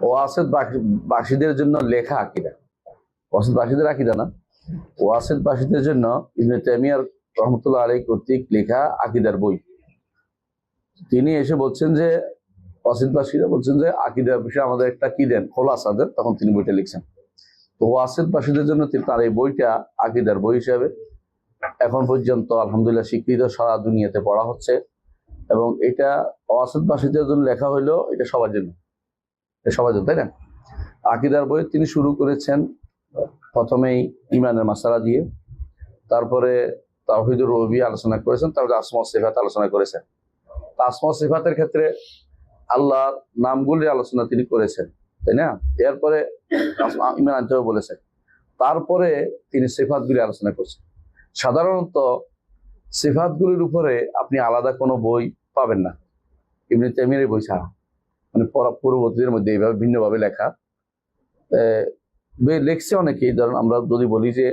ওয়াসিত বাসীদের জন্য লেখা আকীদা, ওয়াসিত বাসীদের আকীদা না, ওয়াসিত বাসীদের জন্য ইবনে তাইমিয়া রহমতুল্লাহ আলাইহি কর্তৃক লেখা আকীদার বই। তিনি এসে বলছেন যে ওয়াসিত বাসীরা বলছেন যে আকীদার বিষয়ে আমাদের একটা কি দেন, খোলাসা দেন, তখন তিনি বইটা লিখছেন। তো ওয়াসিত বাসীদের জন্য তার এই বইটা আকীদার বই হিসাবে এখন পর্যন্ত আলহামদুলিল্লাহ স্বীকৃত, সারা দুনিয়াতে পড়া হচ্ছে। এবং এটা ওয়াসিত বাসীদের জন্য লেখা হইলো, এটা সবার জন্য, সবার জন্য, তাই না? আকীদার বই তিনি শুরু করেছেন প্রথমেই ঈমানের মাসালা দিয়ে, তারপরে তাওহীদুর রুবুবিয়্যাহ আলোচনা করেছেন, তারপরে আসমা ওয়াস সিফাত আলোচনা করেছেন। আসমা ওয়াস সিফাতের ক্ষেত্রে আল্লাহর নামগুলির আলোচনা তিনি করেছেন, তাই না? এরপরে ঈমান আনতে হবে বলেছেন, তারপরে তিনি সিফাতগুলি আলোচনা করছেন। সাধারণত সিফাতগুলির উপরে আপনি আলাদা কোনো বই পাবেন না ইবনে তাইমিয়ার বই ছাড়া, মানে পূর্ববর্তীদের মধ্যে এইভাবে ভিন্নভাবে লেখা লিখছে অনেকেই। ধরুন আমরা যদি বলি যে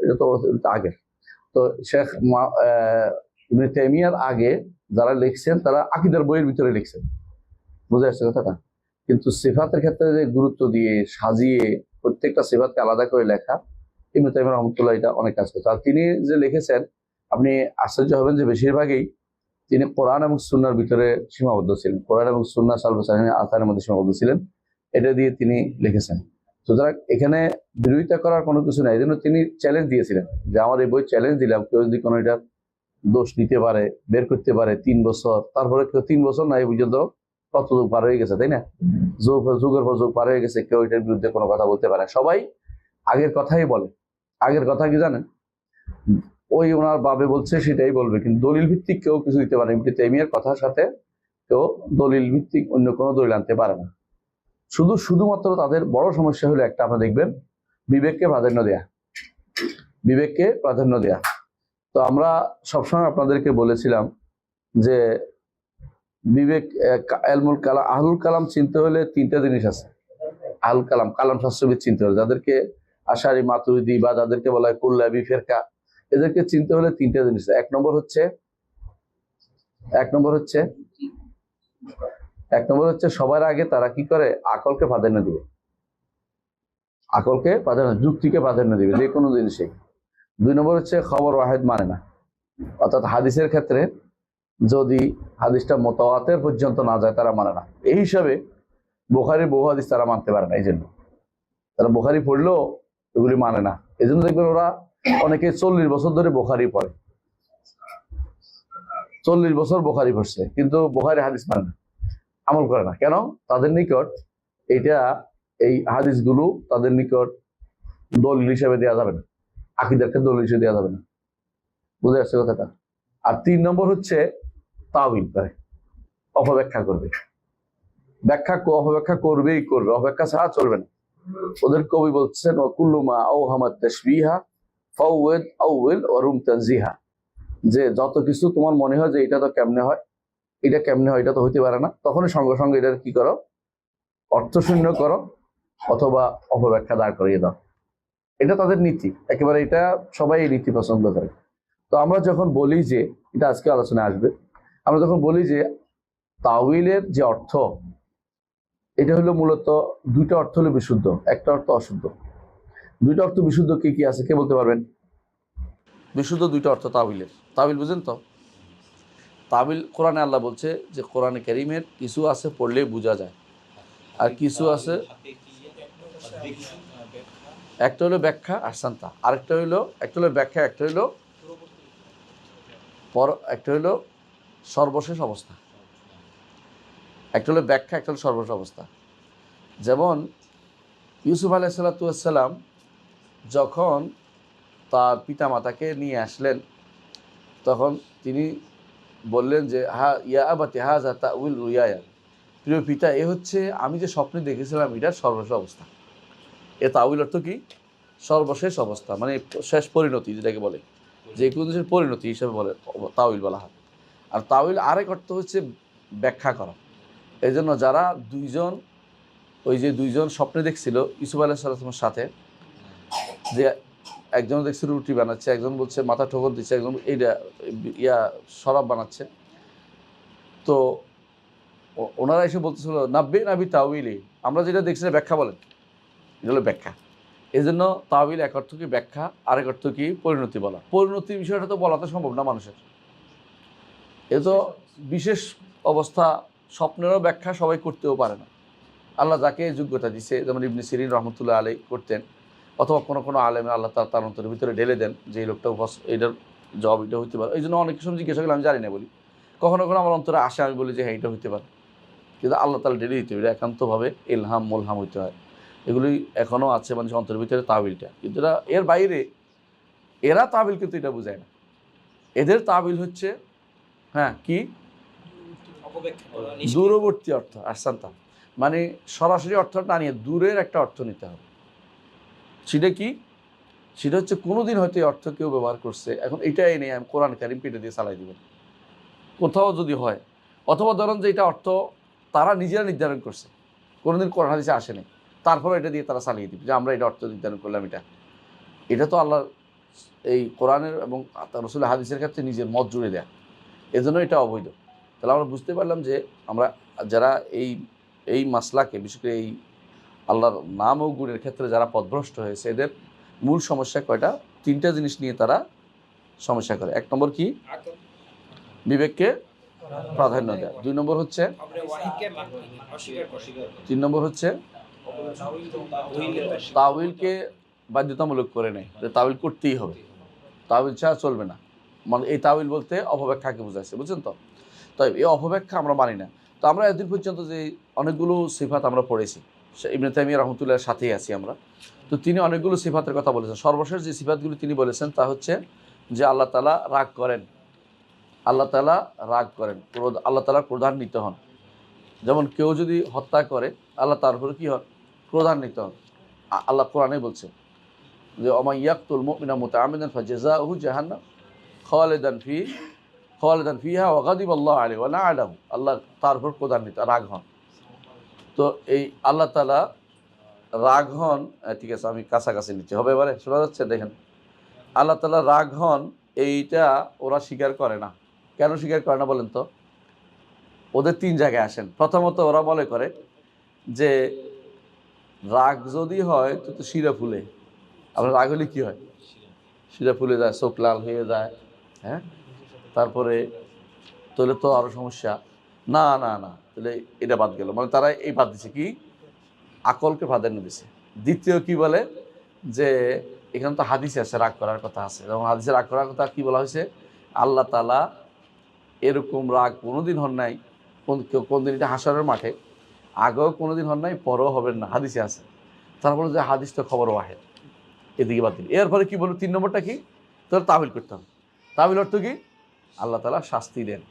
এটা তো আগের, তো শেখ ইবনে তাইমিয়ার আগে যারা লিখছেন তারা আকীদার বইয়ের ভিতরে লিখছেন, বুঝে আসছে কথাটা? কিন্তু সিফাতের ক্ষেত্রে যে গুরুত্ব দিয়ে সাজিয়ে প্রত্যেকটা সিফাতকে আলাদা করে লেখা, ইবনে তাইমিয়া রহমতুল্লাহ এটা অনেক কাজ করছে। আর তিনি যে লিখেছেন, আপনি আশ্চর্য হবেন যে বেশিরভাগই তিনি কোরআন এবং সুন্নাহর ভিতরে সীমাবদ্ধ ছিলেন, কোরআন এবং সুন্নাহ সালফে সালেহিন আসারের মধ্যে সীমাবদ্ধ ছিলেন, এটা দিয়ে তিনি লিখেছেন। সুতরাং এখানে বিরোধিতা করার কোনো কিছু নাই। এই জন্য তিনি চ্যালেঞ্জ দিয়েছিলেন যে আমার এই বই চ্যালেঞ্জ দিলাম, কেউ যদি কোনো এটা দোষ নিতে পারে, বের করতে পারে 3 বছর, তারপরে কেউ 3 বছর না, এই পর্যন্ত কত যুগ পার হয়ে গেছে, তাই না? যুগের পর যুগ পার হয়ে গেছে, কেউ এটার বিরুদ্ধে কোনো কথা বলতে পারে। সবাই আগের কথাই বলে। আগের কথা কি জানেন? ওই ওনার বাবে বলছে সেটাই বলবে, কিন্তু দলিল ভিত্তিক কেউ কিছু দিতে পারে ইবনে তাইমিয়ার কথার সাথে কেউ দলিল ভিত্তিক অন্য কোনো দলিল আনতে পারে না। শুধুমাত্র তাদের বড় সমস্যা হলো একটা, আপনারা দেখবেন, বিবেককে প্রাধান্য দেয়া, বিবেককে প্রাধান্য দেয়া। তো আমরা সবসময় আপনাদেরকে বলেছিলাম যে বিবেক, ইলমুল কালাম, আহলুল কালাম চিনতে হলে 3টা জিনিস আছে। আহলুল কালাম, কালাম শাস্ত্রবিদ চিনতে হলে, যাদেরকে আশারি মাতুরিদি বা যাদেরকে বলা হয় কুল্লাবি ফেরকা, এদেরকে চিনতে হলে 3টা জিনিস। এক নম্বর হচ্ছে সবার আগে তারা কি করে, আকলকে প্রাধান্য দিবে, আকলকে প্রাধান্য, যুক্তিকে প্রাধান্য দিবে যে কোনো জিনিসে। 2 নম্বর হচ্ছে খবর ওয়াহিদ মানে না, অর্থাৎ হাদিসের ক্ষেত্রে যদি হাদিসটা মুতাওয়াতির পর্যন্ত না যায় তারা মানে না। এই হিসাবে বুখারীর বহু হাদিস তারা মানতে পারে না, এই জন্য তারা বুখারী পড়লেও এগুলি মানে না। এই জন্য দেখবেন ওরা অনেকে 40 বছর ধরে বুখারী পড়ে, 40 বছর বুখারী পড়ছে, কিন্তু বুখারী হাদিস মানে না, আমল করে না। কেন? তাদের নিকট এই হাদিসগুলো তাদের নিকট দলিল হিসেবে দেওয়া যাবে না, আকীদাকে দলিল হিসেবে দেওয়া যাবে না, বুঝে আসছে কথাটা? আর 3 নম্বর হচ্ছে তাওয়িল করে, অপব্যাখ্যা করবে, অপব্যাখ্যা করবেই করবে, অপব্যাখ্যা ছাড়া চলবে না। ওদের কবি বলছেন ওয়াকুল্লু মা আওহামাত তাশবিহা ফাওয়াদ আউল ওয়া রুম তানজিহা, যে যত কিছু তোমার মনে হয় যে এটা তো কেমনে হয়, এটা কেমনে হয়, এটা তো হইতে পারে না, তখনই সঙ্গে সঙ্গে এটার কি করো, অর্থশূন্য করো অথবা অপব্যাখ্যা দাঁড় করিয়ে দাও। এটা তাদের নীতি, একেবারে এটা সবাই এই নীতি পছন্দ করে। তো আমরা যখন বলি যে, এটা আজকে আলোচনায় আসবে, আমরা যখন বলি যে তাওয়িলের যে অর্থ, এটা হলো মূলত 2টা অর্থ হলো বিশুদ্ধ, একটা অর্থ অশুদ্ধ। 2টা অর্থ বিশুদ্ধ কি কি আছে কে বলতে পারবেন? বিশুদ্ধ 2টা অর্থ তাওয়িলের, তাওয়িল বুঝেন তো? তাওয়িল কোরআনে আল্লাহ বলছে যে কোরআনে কারীমের কিছু আছে পড়লে বোঝা যায়, আর কিছু আছে, একটা হলো ব্যাখ্যা আহসানতা, আরেকটা হলো, একটা হলো ব্যাখ্যা, একটা হলো সর্বশেষ অবস্থা, একটা হলো ব্যাখ্যা, একটা হলো সর্বশেষ অবস্থা। যেমন ইউসুফ আলাইহিস সালাম যখন তার পিতামাতাকে নিয়ে আসলেন, তখন তিনি বললেন যে ইয়া আবাতি হাযা তাউইল রুয়ায়া, প্রিয় পিতা, এ হচ্ছে আমি যে স্বপ্নে দেখেছিলাম এটার সর্বশেষ অবস্থা। এ তাউইল অর্থ কি? সর্বশেষ অবস্থা, মানে শেষ পরিণতি, যেটাকে বলে যে কোনো জিনিসের পরিণতি হিসেবে বলে তাউইল বলা হয়। আর তাউইল আরেক অর্থ হচ্ছে ব্যাখ্যা করা। এই জন্য যারা দুইজন স্বপ্নে দেখছিল ইউসুফ আলাইহিস সালামের সাথে, যে একজন দেখছে রুটি বানাচ্ছে, একজন বলছে মাথা ঠোকর দিচ্ছে, একজন এইটা শরাব বানাচ্ছে, তো ওনারা এসে বলতেছিল নাব্বে নাবি তাউইলি, আমরা যেটা দেখছি ব্যাখ্যা বলেন, এটা হলো ব্যাখ্যা। এই জন্য তাউইল এক অর্থ কি ব্যাখ্যা, আরেক অর্থ কি পরিণতি বলা। পরিণতি বিষয়টা তো বলা তো সম্ভব না মানুষের, এ তো বিশেষ অবস্থা, স্বপ্নেরও ব্যাখ্যা সবাই করতেও পারে না। আল্লাহ যাকে যোগ্যতা দিছে, যেমন ইবনে সিরিন রহমতুল্লাহ আলাই করতেন, অথবা কোনো কোনো আলেমে আল্লাহ তার অন্তরের ভিতরে ঢেলে দেন যে এই লোকটা এটার জব এটা হইতে পারে। এই জন্য অনেক সময় জিজ্ঞাসা করলে আমি জানি না বলি, কখনো কখনো আমার অন্তরে আসে, আমি বলি যে হ্যাঁ এটা হইতে পারে, কিন্তু আল্লাহ তাআলা ঢেলে দিতে হবে, একান্তভাবে ইলহাম মুলহাম হইতে হয়। এগুলি এখনও আছে মানুষের অন্তরের ভিতরে তাবিলটা, কিন্তু এরা এর বাইরে এরা তাবিল কিন্তু এটা বোঝায় না। এদের তাবিল হচ্ছে হ্যাঁ কি দূরবর্তী অর্থ, আসান্তা, মানে সরাসরি অর্থ না নিয়ে দূরের একটা অর্থ নিতে হবে। সেটা কি? সেটা হচ্ছে কোনোদিন হয়তো এই অর্থ কেউ ব্যবহার করছে, এখন এটাই নেই আমি কোরআন কারিম পেটে দিয়ে চালাই দিবেন কোথাও যদি হয়, অথবা ধরেন যে এটা অর্থ তারা নিজেরা নির্ধারণ করছে, কোনোদিন কোরআন হাদিসে আসেনি, তারপরে এটা দিয়ে তারা চালিয়ে দিবে যে আমরা এটা অর্থ নির্ধারণ করলাম। এটা তো আল্লাহ এই কোরআনের এবং রাসূলের হাদিসের ক্ষেত্রে নিজের মত জুড়ে দেয়া, এজন্য এটা অবৈধ। তাহলে আমরা বুঝতে পারলাম যে আমরা যারা এই মাসলাকে, বিশেষ করে এই আল্লাহর নাম ও গুণের ক্ষেত্রে যারা পথভ্রষ্ট হয়েছে, এদের মূল সমস্যা কয়টা? তিনটা জিনিস নিয়ে তারা সমস্যা করে। এক নম্বর কি? বিবেককে প্রাধান্য দেয়। দুই নম্বর হচ্ছে, তিন নম্বর হচ্ছে তাউইলকে বাধ্যতামূলক করে নেয়, যে তাউইল করতেই হবে, তাউইল ছাড়া চলবে না। মানে এই তাউইল বলতে অপব্যাখ্যাকে বোঝাচ্ছে, বুঝছেন তো? তাই এই অপব্যাখ্যা আমরা মানি না। তো আমরা এতদিন পর্যন্ত যে অনেকগুলো সিফাত আমরা পড়েছি, ইবনে তাইমিয়া রাহমাতুল্লাহর সাথেই আছি আমরা, তো তিনি অনেকগুলো সিফাতের কথা বলেছেন। সর্বশেষ যে সিফাতগুলো তিনি বলেছেন তা হচ্ছে যে আল্লাহ তাআলা রাগ করেন, আল্লাহ তাআলা রাগ করেন, আল্লাহ তাআলা ক্রোধান্বিত হন। যেমন কেউ যদি হত্যা করে, আল্লাহ তার উপরে কী হন? ক্রোধান্বিত হন। আল্লাহ কোরআনে বলছে যে ওমা ইয়াকতুল মুমিনা মুতাআম্মিদান ফাজাযাউহু জাহান্নাম খালিদান ফিহা ওয়া গাদিবাল্লাহু আলাইহি ওয়া লা'নাহু, আল্লাহ তার উপর ক্রোধান্বিত, রাগ হন। তো এই আল্লাহ তাআলা রাগ হন, ঠিক আছে আমি কাছাকাছি নিচ্ছি, হবে এবারে শোনা যাচ্ছে? দেখেন, আল্লাহ তাআলা রাগ হন, এইটা ওরা স্বীকার করে না। কেন স্বীকার করে না বলেন তো? ওদের তিন জায়গায় আসেন। প্রথমত ওরা মনে করে যে রাগ যদি হয় তো শিরা ফুলে, আমরা রাগ হলে কী হয়? শিরা ফুলে যায়, চোখ লাল হয়ে যায়, হ্যাঁ, তারপরে তাহলে তো আরও সমস্যা। না না না, তাহলে এটা বাদ গেল, মানে তারা এই বাদ দিছে কি? আকলকে প্রাধান্য দিছে। দ্বিতীয় কি বলে যে এখানে তো হাদিসে আছে রাগ করার কথা আছে, যেমন হাদিসে রাগ করার কথা কি বলা হয়েছে? আল্লাহ তাআলা এরকম রাগ কোনোদিন হন নাই, কোন দিন, এটা হাসরের মাঠে, আগেও কোনোদিন হন নাই, পরেও হবেন না, হাদিসে আছে। তারপরে যে হাদিস তো খবর ওয়াহেদ, এদিকে বাতিল। এরপরে কি বলবো? তিন নম্বরটা কি? তাহলে তাবিল করতে হবে। তাবিল অর্থ কি? আল্লাহ তাআলা শাস্তি দেন,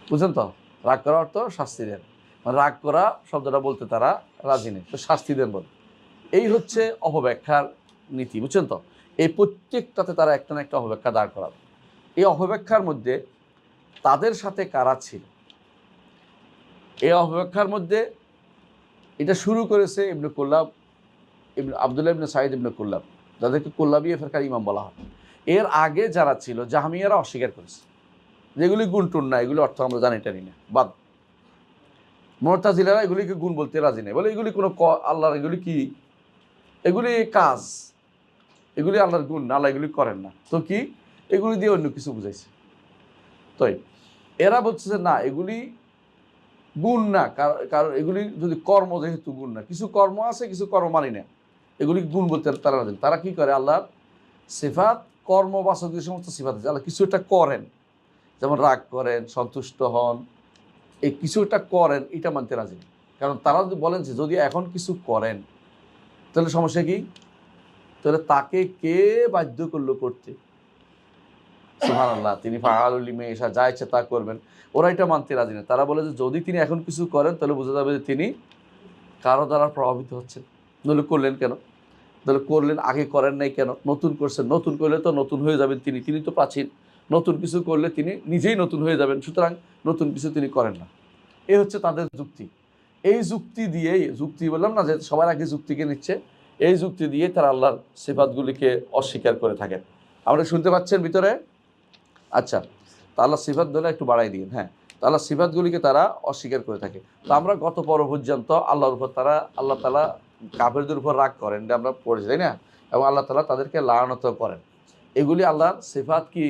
বুঝলেন তো? রাগ করার অর্থ শাস্তি দেন, মানে রাগ করা শব্দটা বলতে তারা রাজি নেই, তো শাস্তি দেন বল। এই হচ্ছে অপব্যাখ্যার নীতি, বুঝছেন তো? এই প্রত্যেকটাতে তারা একটা না একটা অপব্যাখ্যা দাঁড় করাবে। এই অপব্যাখ্যার মধ্যে তাদের সাথে কারা ছিল? এই অপব্যাখ্যার মধ্যে এটা শুরু করেছে ইবনে কুল্লাব, আব্দুল্লাহ ইবনে সাঈদ ইবনে কুল্লাব, যাদেরকে কুল্লাবী ফিরকার ইমাম বলা হয়। এর আগে যারা ছিল জাহমিয়ারা অস্বীকার করেছে, যেগুলি গুণ টুন না, এগুলি অর্থ আমরা জানি টানি না, বাদ। মুতাজিলারা এগুলিকে গুণ বলতে রাজি নেই, বলে এগুলি কোনো আল্লাহর, এগুলি কি? এগুলি কাজ, এগুলি আল্লাহর গুণ না, আল্লাহ এগুলি করেন না, তো কি? এগুলি দিয়ে অন্য কিছু বুঝাইছে। তো এরা বলছে যে না, এগুলি গুণ না, কারণ এগুলি যদি কর্ম, যেহেতু গুণ না, কিছু কর্ম আছে, কিছু কর্ম মানি না, এগুলি গুণ বলতে তারা না। তারা কি করে? আল্লাহর সিফাত, কর্মবাচক যে সমস্ত সিফাত আছে, আল্লাহ কিছু একটা করেন, যেমন রাগ করেন, সন্তুষ্ট হন, এই কিছু একটা করেন, এটা মানতে রাজি। কারণ তারা যদি বলেন যে যদি এখন কিছু করেন তাহলে সমস্যা কি? তাহলে তাকে কে বাধ্য করলো করতে? সুবহানাল্লাহ, তিনি ফাআলুল লিমা ইয়াশা, যা ইচ্ছা তা করবেন। ওরা এটা মানতে রাজি না। তারা বলে যে যদি তিনি এখন কিছু করেন তাহলে বোঝা যাবে যে তিনি কারো দ্বারা প্রভাবিত হচ্ছেন, নইলে করলেন কেন? তাহলে করলেন, আগে করেন নাই কেন? নতুন করছেন, নতুন করলে তো নতুন হয়ে যাবেন তিনি, তিনি তো প্রাচীন, নতুন কিছু করলে তিনি নিজেই নতুন হয়ে যাবেন, সুতরাং নতুন কিছু তিনি করেন না। এই হচ্ছে তাদের যুক্তি। এই যুক্তি দিয়েই, যুক্তি বললাম না যে সবার আগে যুক্তিকে নিচ্ছে, এই যুক্তি দিয়ে তারা আল্লাহর সিফাতগুলিকে অস্বীকার করে থাকেন। আমরা শুনতে পাচ্ছেন ভিতরে? আচ্ছা, তা আল্লাহ সিফাত ধরে একটু বাড়াই দিন। হ্যাঁ, আল্লাহ সিফাতগুলিকে তারা অস্বীকার করে থাকে। তো আমরা গত পর্ব পর্যন্ত আল্লাহর উপর আল্লাহ তাআলা কাফেরদের উপর রাগ করেন, এটা আমরা পড়েছি, তাই না? এবং আল্লাহ তাআলা তাদেরকে লানত করেন। এগুলি আল্লাহর সিফাত কি?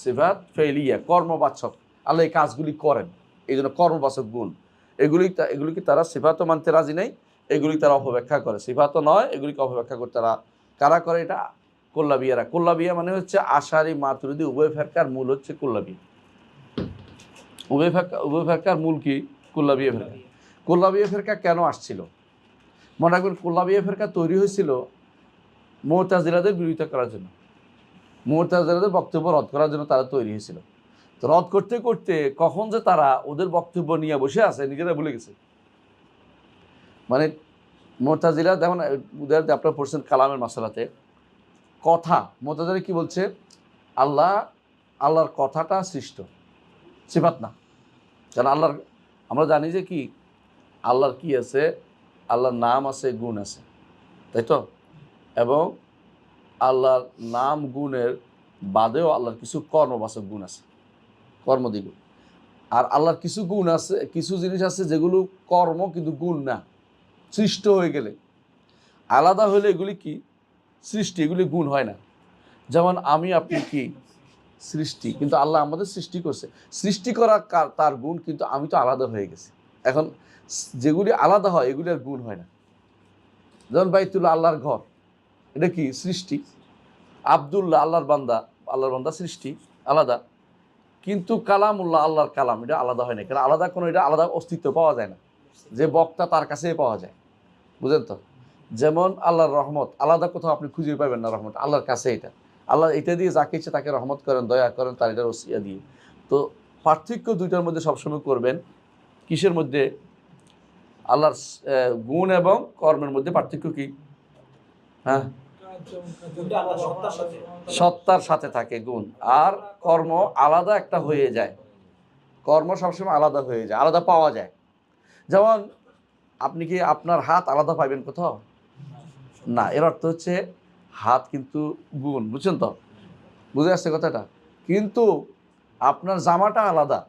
সিফাত ফেলিয়া, কর্মবাচক। আল্লাহ এই কাজগুলি করেন, এই জন্য কর্মবাচক গুণ। এগুলিকে তারা সিফাতও মানতে রাজি নেই, এগুলি তারা অপব্যাখ্যা করে। সিফাতও নয়, এগুলিকে অপব্যাখ্যা করে তারা। কারা করে এটা? কুল্লাবিয়ারা। কুল্লাবিয়া মানে হচ্ছে আশারি মাতুরিদি উভয় ফেরকার মূল হচ্ছে কুল্লাবিয়া। উভয় ফেরকার মূল কি? কুল্লাবিয়া ফেরকা। কুল্লাবিয়া ফেরকা কেন আসছিল? মনে রাখবেন, কুল্লাবিয়া ফেরকা তৈরি হয়েছিল মুতাজিলাদের বিরোধিতা করার জন্য। মুতাজিলাদের বক্তব্য রদ করার জন্য তারা তৈরি হয়েছিল। তো রদ করতে করতে কখন যে তারা ওদের বক্তব্য নিয়ে বসে আছে, নিজেরা ভুলে গেছে। মানে মুতাজিলা দেখুন, উদাহরণ আপনারা পড়ছেন কালামের মাসালাতে, কথা মুতাজিলা কি বলছে? আল্লাহর কথাটা সৃষ্ট, সিফাত না। কারণ আমরা জানি যে কি, আল্লাহর কি আছে? আল্লাহর নাম আছে, গুণ আছে, তাই তো? এবং আল্লাহর নাম গুণের বাদেও আল্লাহর কিছু কর্মবাচক গুণ আছে, কর্মদিগ। আর আল্লাহর কিছু গুণ আছে, কিছু জিনিস আছে যেগুলো কর্ম কিন্তু গুণ না। সৃষ্ট হয়ে গেলে আলাদা হলে এগুলি কি? সৃষ্টি, এগুলি গুণ হয় না। যেমন আমি আপনি কি? সৃষ্টি, কিন্তু আল্লাহ আমাদের সৃষ্টি করছে। সৃষ্টি করা তার গুণ, কিন্তু আমি তো আলাদা হয়ে গেছি। এখন যেগুলি আলাদা হয় এগুলি আর গুণ হয় না। যেমন বাইতুল্লাহ, আল্লাহর ঘর, এটা কি? সৃষ্টি। আব্দুল্লাহ, আল্লাহর বান্দা সৃষ্টি, আলাদা। কিন্তু কালামুল্লাহ, আল্লাহর কালাম, এটা আলাদা হয় না। কারণ আলাদা কোনো এটা আলাদা অস্তিত্ব পাওয়া যায় না, যে বক্তা তার কাছেই পাওয়া যায়, বুঝলেন তো? যেমন আল্লাহর রহমত, আলাদা কোথাও আপনি খুঁজে পাবেন না। রহমত আল্লাহর কাছে, এটা আল্লাহ এটা দিয়ে যাকে ইচ্ছে তাকে রহমত করেন, দয়া করেন, তার এটার ওসিয়া দিয়ে। তো পার্থক্য দুইটার মধ্যে সবসময় করবেন। কিসের মধ্যে? আল্লাহর গুণ এবং কর্মের মধ্যে পার্থক্য কি? হ্যাঁ, সত্তার সাথে থাকে গুণ, আর কর্ম আলাদা একটা হয়ে যায়। কর্ম সবসময় আলাদা হয়ে যায়, আলাদা পাওয়া যায়। যেমন আপনি কি আপনার হাত আলাদা পাইবেন কোথাও? না। এর অর্থ হচ্ছে হাত কিন্তু গুণ, বুঝছেন তো? বুঝে আসছে কথাটা? কিন্তু আপনার জামাটা আলাদা,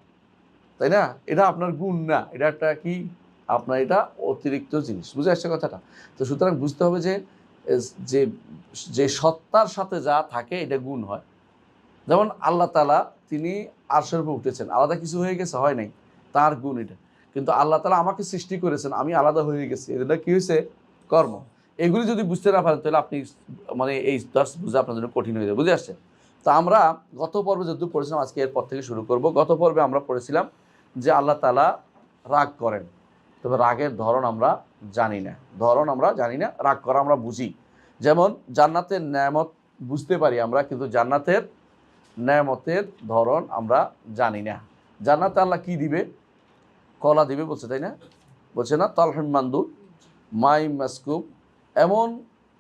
তাই না? এটা আপনার গুণ না, এটা একটা কি? আপনার এটা অতিরিক্ত জিনিস। বুঝে আসছে কথাটা? তো সুতরাং বুঝতে হবে যে যে সত্তার সাথে যা থাকে এটা গুণ হয়। যেমন আল্লাহ তাআলা তিনি আরশের উপর উঠেছেন, আলাদা কিছু হয়ে গেছে? হয় নাই, তার গুণ এটা। কিন্তু আল্লাহ তাআলা আমাকে সৃষ্টি করেছেন, আমি আলাদা হয়ে গেছি, এটা কি হয়েছে? কর্ম। এগুলি যদি বুঝতে না পারেন তাহলে আপনি মানে এই দার্স বুঝা আপনার জন্য কঠিন হয়ে যাবে। বুঝে আসছে? তো আমরা গত পর্বে যদ্দূর পড়েছিলাম, আজকে এরপর থেকে শুরু করব। গত পর্বে আমরা পড়েছিলাম যে আল্লাহ তাআলা রাগ করেন, তবে রাগের ধরন আমরা জানি না। রাগ করা আমরা বুঝি। যেমন জান্নাতের নেয়ামত বুঝতে পারি আমরা, কিন্তু জান্নাতের নেয়ামতের ধরন আমরা জানি না। জান্নাতে আল্লাহ কি দিবে? কলা দিবে বলছে, তাই না? বলছে না? তালহিম মান্দু, মাই মাসকুব, এমন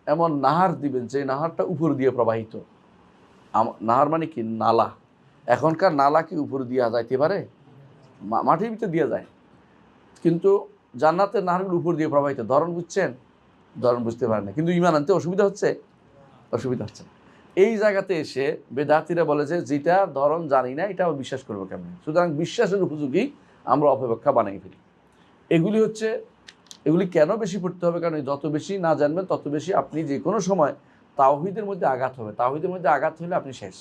এমন নাহার দিবেন যে নাহারটা উপর দিয়ে প্রবাহিত। নাহার মানে কি? নালা। এখনকার নালা কি উপর দিয়া যাইতে পারে? মাটির ভিতরে দিয়ে যায়। কিন্তু জান্নাতের নাহারগুলো উপর দিয়ে প্রবাহিত। ধরন বুঝছেন? ধরন বুঝতে পারেন না, কিন্তু ঈমান আনতে অসুবিধা হচ্ছে। এই জায়গাতে এসে বেদাতীরা বলে যে যেটা ধরন জানি না, এটা বিশ্বাস করবো কেমন? সুতরাং বিশ্বাসের উপযোগী আমরা অপব্যাখ্যা বানিয়ে ফেলি। এগুলি কেন বেশি পড়তে হবে? কারণ যত বেশি না জানবেন তত বেশি আপনি যে কোনো সময় তাওহীদের মধ্যে আঘাত হবে। তাওহীদের মধ্যে আঘাত হলে আপনি শেষ।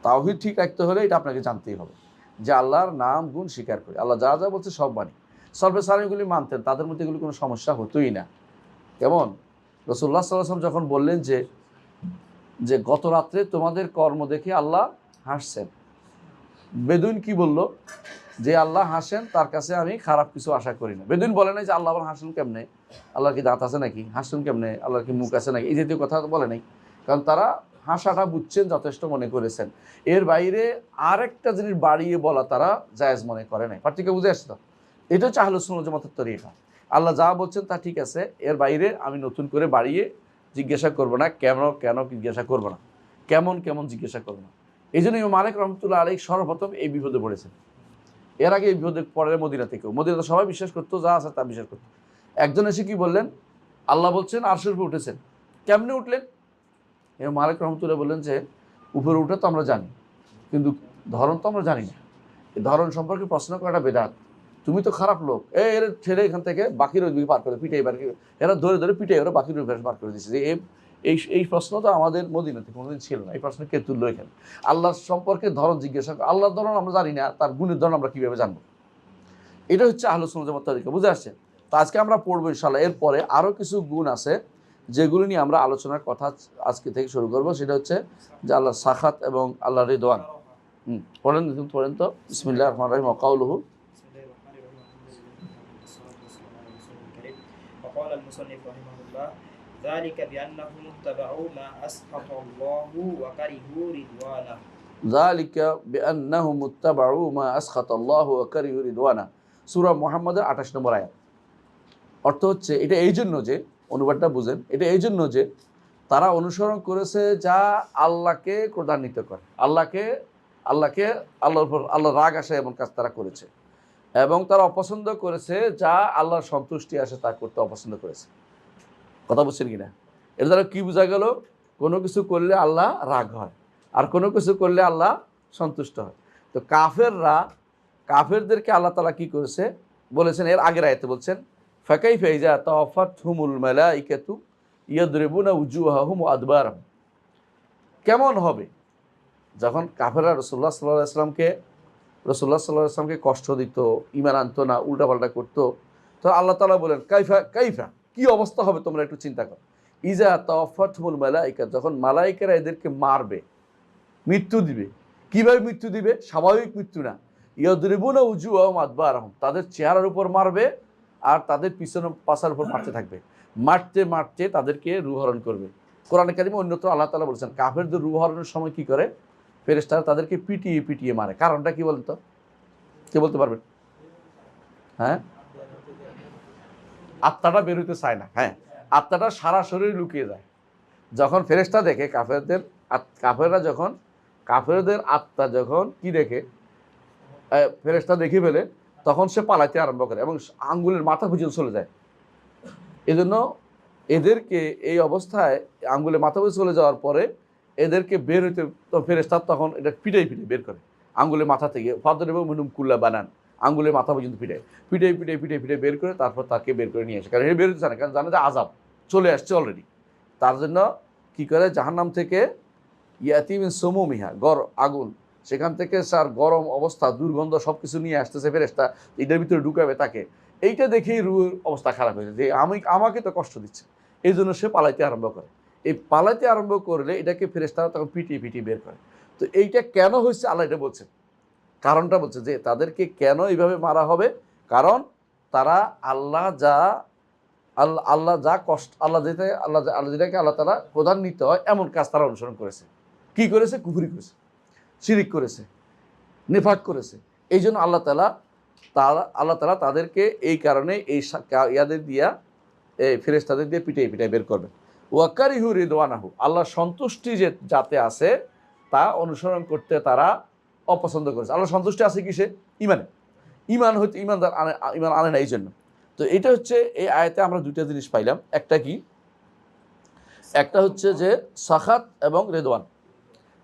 তাওহীদ ঠিক রাখতে হলে এটা আপনাকে জানতেই হবে যে আল্লাহর নাম গুণ স্বীকার করে, আল্লাহ যা যা বলছে সব মানি। সলবে সালামগুলি মানতেন, তাদের মধ্যে এগুলি কোনো সমস্যা হতোই না। কেমন? রাসূলুল্লাহ সাল্লাল্লাহু আলাইহি ওয়াসাল্লাম যখন বললেন যে গত রাত্রে তোমাদের কর্ম দেখে আল্লাহ হাসছেন। বেদুইন কি বলল? যে আল্লাহ হাসেন তার কাছে আমি খারাপ কিছু আশা করি না। বেদুইন বলে নাই যে আল্লাহ আবার হাসেন কেমনে, আল্লাহর কি দাঁত আছে নাকি, হাসেন কেমনে, আল্লাহর কি মুখ আছে নাকি, এই জাতীয় কথা বলে নাই। কারণ তারা হাসাটা বুঝছেন, যথেষ্ট মনে করেছেন। এর বাইরে আরেকটা জিনিস বাড়িয়ে বলা তারা জায়েজ মনে করে নাই। পার্থক্য বুঝে আসছে তো? এটা হচ্ছে আহলুস সুন্নাহ ওয়াল জামাতের তরিকা। আল্লাহ যা বলছেন তা ঠিক আছে, এর বাইরে আমি নতুন করে বাড়িয়ে জিজ্ঞাসা করবো না, কেন জিজ্ঞাসা করবো না, কেমন জিজ্ঞাসা করবো না। এই জন্য ইমাম মালিক রহমতুল্লাহ আলাইহি সর্বপ্রথম এই বিপদে পড়েছেন। এর আগে এই বিপদে পড়ে মদিনা থেকেও। মদিনাতে সবাই বিশ্বাস করতো, যা আছে তা বিশ্বাস করতো। একজন এসে কি বললেন? আল্লাহ বলছেন আরশের উপরে উঠেছেন। কেমনে উঠলেন? ইমাম মালিক রহমতুল্লাহ বললেন যে উপরে উঠে তো আমরা জানি, কিন্তু ধরন তো আমরা জানি না। ধরন সম্পর্কে প্রশ্ন করাটা বেদাত। তুমি তো খারাপ লোক, এর ছেড়ে এখান থেকে বাকির ওই পার করে পিঠে এবার এরা ধরে ধরে পিঠে ওরা বাকির ওই পার করে দিচ্ছে। যে এই এই প্রশ্ন তো আমাদের মদিনাতে কোনোদিন ছিল না। এই প্রশ্ন কে তুললো এখানে? আল্লাহর সম্পর্কে ধরন জিজ্ঞাসা, আল্লাহর ধরন আমরা জানি না, তার গুণের ধরন আমরা কিভাবে জানবো? এটা হচ্ছে আহলুস সুন্নাত ওয়াল জামাত তরিকা। বুঝে আসছে? তো আজকে আমরা পড়বো ইনশাআল্লাহ। এরপরে আরও কিছু গুণ আছে যেগুলো নিয়ে আমরা আলোচনার কথা আজকে থেকে শুরু করব। সেটা হচ্ছে যে আল্লাহ সাখাত এবং আল্লাহ রিদওয়ান। পড়েন তো বিসমিল্লাহির রহমানির রহিম। ওয়াকাউলুহু وقال المصنف رحمه الله ذلك بأنهم اتبعوا ما أسخط الله وكرهوا رضوانه যালিকা বিআন্নাহুম ইত্তাবাউ মা আসখাতাল্লাহু ওয়া কারিহু রিদওয়ানা। সূরা মুহাম্মাদের 28 নম্বর আয়াত। অর্থ হচ্ছে এটা এই জন্য যে, অনুবাদটা বুঝেন, এটা এই জন্য যে তারা অনুসরণ করেছে যা আল্লাহকে ক্রোধান্বিত করে, আল্লাহর উপর আল্লাহর রাগ আসে এমন কাজ তারা করেছে, এবং তারা অপছন্দ করেছে যা আল্লাহর সন্তুষ্টি আসে তা করতে অপছন্দ করেছে। কথা বুঝছেন কিনা? এর দ্বারা কি বোঝা গেল? কোনো কিছু করলে আল্লাহ রাগ হয়, আর কোনো কিছু করলে আল্লাহ সন্তুষ্ট হয়। তো কাফেরদেরকে আল্লাহ তাআলা কি করেছে বলেছেন এর আগের আয়াতে বলছেন, ফাকাইফা ইযা তাওয়াফাতহুমুল মালাইকাতু ইয়াদরিবুনা উজুহাহুম ওয়া আদবারহুম। কেমন হবে যখন কাফেররা রাসূলুল্লাহ সাল্লাল্লাহু আলাইহি ওয়াসাল্লামকে কষ্ট দিত, ঈমান আনতো না, উল্টাপাল্টা করতো। তো আল্লাহ তাআলা বলেন কাইফা, কি অবস্থা হবে তোমরা একটু চিন্তা করো। ইজা তাওয়াফাতহুমুল মালাইকা, যখন মালাইকারা এদেরকে মারবে, মৃত্যু দিবে। কিভাবে মৃত্যু দিবে? স্বাভাবিক মৃত্যু না। ইয়াদরিবুনা উজুহাহুম আদবারহুম, তাদের চেহারার উপর মারবে আর তাদের পিছনে পাছার উপর মারতে থাকবে। মারতে মারতে তাদেরকে রূহ হরণ করবে। কোরআনে কারিমে অন্যত্র আল্লাহ তাআলা বলেছেন কাফেরদের রূহ হরণের সময় কি করে? ফেরেশতারা তাদেরকে পিটিয়ে পিটিয়ে মারে। কারণটা কি বলেন তো? কে বলতে পারবেন? হ্যাঁ, আত্মাটা বেরোতে চায় না। হ্যাঁ, আত্মাটা সারা শরীরে লুকিয়ে যায়। যখন ফেরেশতা দেখে কাফেরদের আত্মা যখন কি দেখে, ফেরেশতা দেখে ফেলে, তখন সে পালাইতে আরম্ভ করে এবং আঙ্গুলের মাথা পর্যন্ত চলে যায়। এজন্য এদেরকে এই অবস্থায় আঙ্গুলের মাথা পর্যন্ত চলে যাওয়ার পরে এদেরকে বের হইতে ফেরেশতা তখন এটা পিটাই বের করে আঙ্গুলের মাথা থেকে, ফাদর এবং মিনুম কুল্লা বানান, আঙ্গুলের মাথা পর্যন্ত পিটাই বের করে তারপর তাকে বের করে নিয়ে আসে। কারণ এ বের হতে চায় না, কারণ জানে যে আযাব চলে আসছে অলরেডি। তার জন্য কি করে, জাহান্নাম থেকে ইয়াতিমিন সুমুমিহা, আগুন, সেখান থেকে স্যার গরম অবস্থা, দুর্গন্ধ সব কিছু নিয়ে আসতেছে ফেরেশতা, এটার ভিতরে ঢুকাবে তাকে। এইটা দেখেই রুহের অবস্থা খারাপ হয়েছে যে আমাকে তো কষ্ট দিচ্ছে। এই জন্য সে পালাইতে আরম্ভ করে। এই পালাইতে আরম্ভ করলে এটাকে ফেরেশতারা তখন পিটিয়ে বের করে। তো এইটা কেন হয়েছে আল্লাহ এটা বলছেন, কারণটা বলছে যে তাদেরকে কেন এইভাবে মারা হবে। কারণ তারা আল্লাহ যেটাকে আল্লাহ তাআলা প্রধান্বিত হয় এমন কাজ তারা অনুসরণ করেছে। কি করেছে? কুফরি করেছে, শিরিক করেছে, নেফাক করেছে। এই জন্য আল্লাহ তাআলা তাদেরকে এই কারণে এই ফেরেশতাদের দিয়ে পিটাই বের করবে। ওয়াকারিহু রিদওয়ানাহু, আল্লাহ সন্তুষ্টি যাতে আছে তা অনুসরণ করতে তারা অপছন্দ করেছে। আল্লাহ সন্তুষ্টি আছে কিসে? ইমানে। ইমান আনে না এই জন্য। তো এটা হচ্ছে এই আয়াতে আমরা দুইটা জিনিস পাইলাম। একটা হচ্ছে যে সাখাত এবং রেদওয়ান,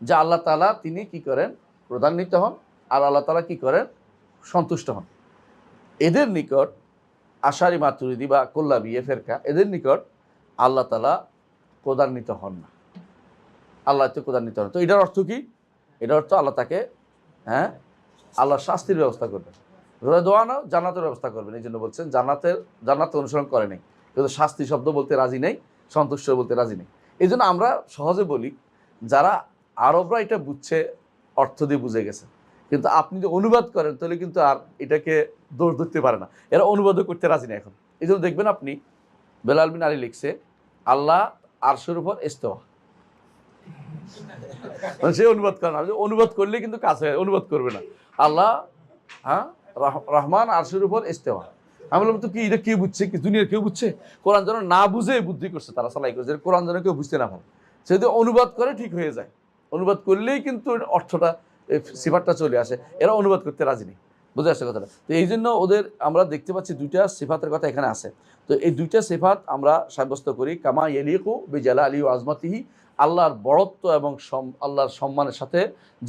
যা আল্লাহ তাআলা তিনি কি করেন? প্রধান্বিত হন, আর আল্লাহ তাআলা কি করেন? সন্তুষ্ট হন। এদের নিকট আশারি মাতুরিদি বা কুল্লাবি ফেরকা, এদের নিকট আল্লাহ তাআলা প্রধান্বিত হন না, আল্লাহ তো প্রধান্বিত হন। তো এটার অর্থ কি? এটার অর্থ আল্লাহ তাকে আল্লাহ শাস্তির ব্যবস্থা করবেন, রেদওয়ানও জান্নাতের ব্যবস্থা করবেন। এই জন্য বলছেন জান্নাত অনুসরণ করে নেই, কিন্তু শাস্তি শব্দ বলতে রাজি নেই, সন্তুষ্ট বলতে রাজি নেই। এই জন্য আমরা সহজে বলি, যারা আরবরা এটা বুঝছে, অর্থ দিয়ে বুঝে গেছে, কিন্তু আপনি যদি অনুবাদ করেন তাহলে কিন্তু আর এটাকে দোষ ধরতে পারে না। এরা অনুবাদও করতে রাজি না এখন। এই জন্য দেখবেন আপনি বেলাল বিন আলী লিখছে আল্লাহ আরশের উপর ইস্তেওয়া, সে অনুবাদ করে না। অনুবাদ করলে কিন্তু কাজ হয়, অনুবাদ করবে না। আল্লাহ রহমান আরশের উপর ইস্তেওয়া। আমি বললাম তো কি এটা কেউ বুঝছে? কি দুনিয়ার কেউ বুঝছে? কোরআন যেন না বুঝে বুদ্ধি করছে তারা, সালাই করছে, কোরআন যেন কেউ বুঝতে না পারে। সে যদি অনুবাদ করে ঠিক হয়ে যায়, অনুবাদ করলেই কিন্তু অর্থটা, সিফাতটা চলে আসে। এরা অনুবাদ করতে রাজি নেই। বুঝে আসছে কথাটা? তো এই জন্য আমরা দেখতে পাচ্ছি দুইটা সিফাতের কথা এখানে আছে। তো এই দুইটা সিফাত আমরা সাব্যস্ত করি, কামা ইয়ালিকু বিজালালি ওয়া আজমাতিহি, আল্লাহর বড়ত্ব এবং আল্লাহর সম্মানের সাথে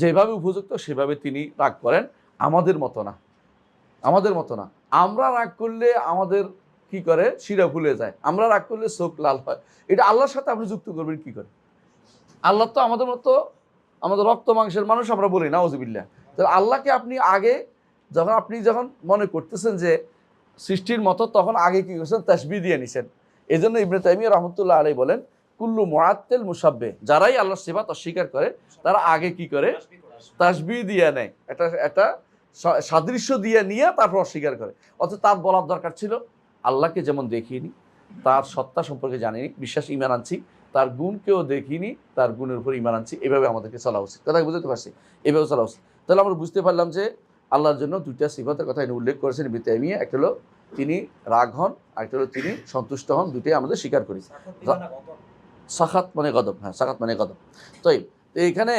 যেভাবে উপযুক্ত সেভাবে তিনি রাগ করেন। আমাদের মতো না, আমাদের মতো না। আমরা রাগ করলে আমাদের কি করে, শিরা ফুলে যায়, আমরা রাগ করলে চোখ লাল হয়। এটা আল্লাহর সাথে আপনি যুক্ত করবেন কি করে? আল্লাহ তো আমাদের মতো, আমাদের রক্ত মাংসের মানুষ, আমরা বলি নাউজুবিল্লাহ। তাহলে আল্লাহকে আপনি আগে যখন মনে করতেছেন যে সৃষ্টির মতো, তখন আগে কি করছেন, তাসবিহ দিয়ে নিছেন। এই জন্য ইবনে তাইমিয়া রাহমাতুল্লাহ আলাইহি বলেন, কুল্লু মুআত্তিল মুশাব্বে, যারাই আল্লাহর সিফাত অস্বীকার করে তারা আগে কি করে, তাসবিহ দিয়ে নেয়, এটা সাদৃশ্য দিয়ে নিয়ে তারপর অস্বীকার করে। অথচ তার বলার দরকার ছিল, আল্লাহকে যেমন দেখিনি, তার সত্তা সম্পর্কে জানিনি, বিশ্বাস ইমান আনছি, তার গুণকেও দেখিনি, তার গুণের উপর ইমান আনছি, এভাবে আমাদেরকে চলা উচিত। কথা বুঝতে পারছি? এভাবে চলা উচিত। তাহলে আমরা বুঝতে পারলাম যে আল্লাহর জন্য দুইটা সিফাতের কথা এনে উল্লেখ করেছেন ইবনে তাইমিয়া। একটা হলো তিনি রাগ হন, আরেকটা হলো তিনি সন্তুষ্ট হন। দুইটাই আমাদের স্বীকার করি। সাখাত মানে গদব, হ্যাঁ সাখাত মানে গদব। তো এইখানে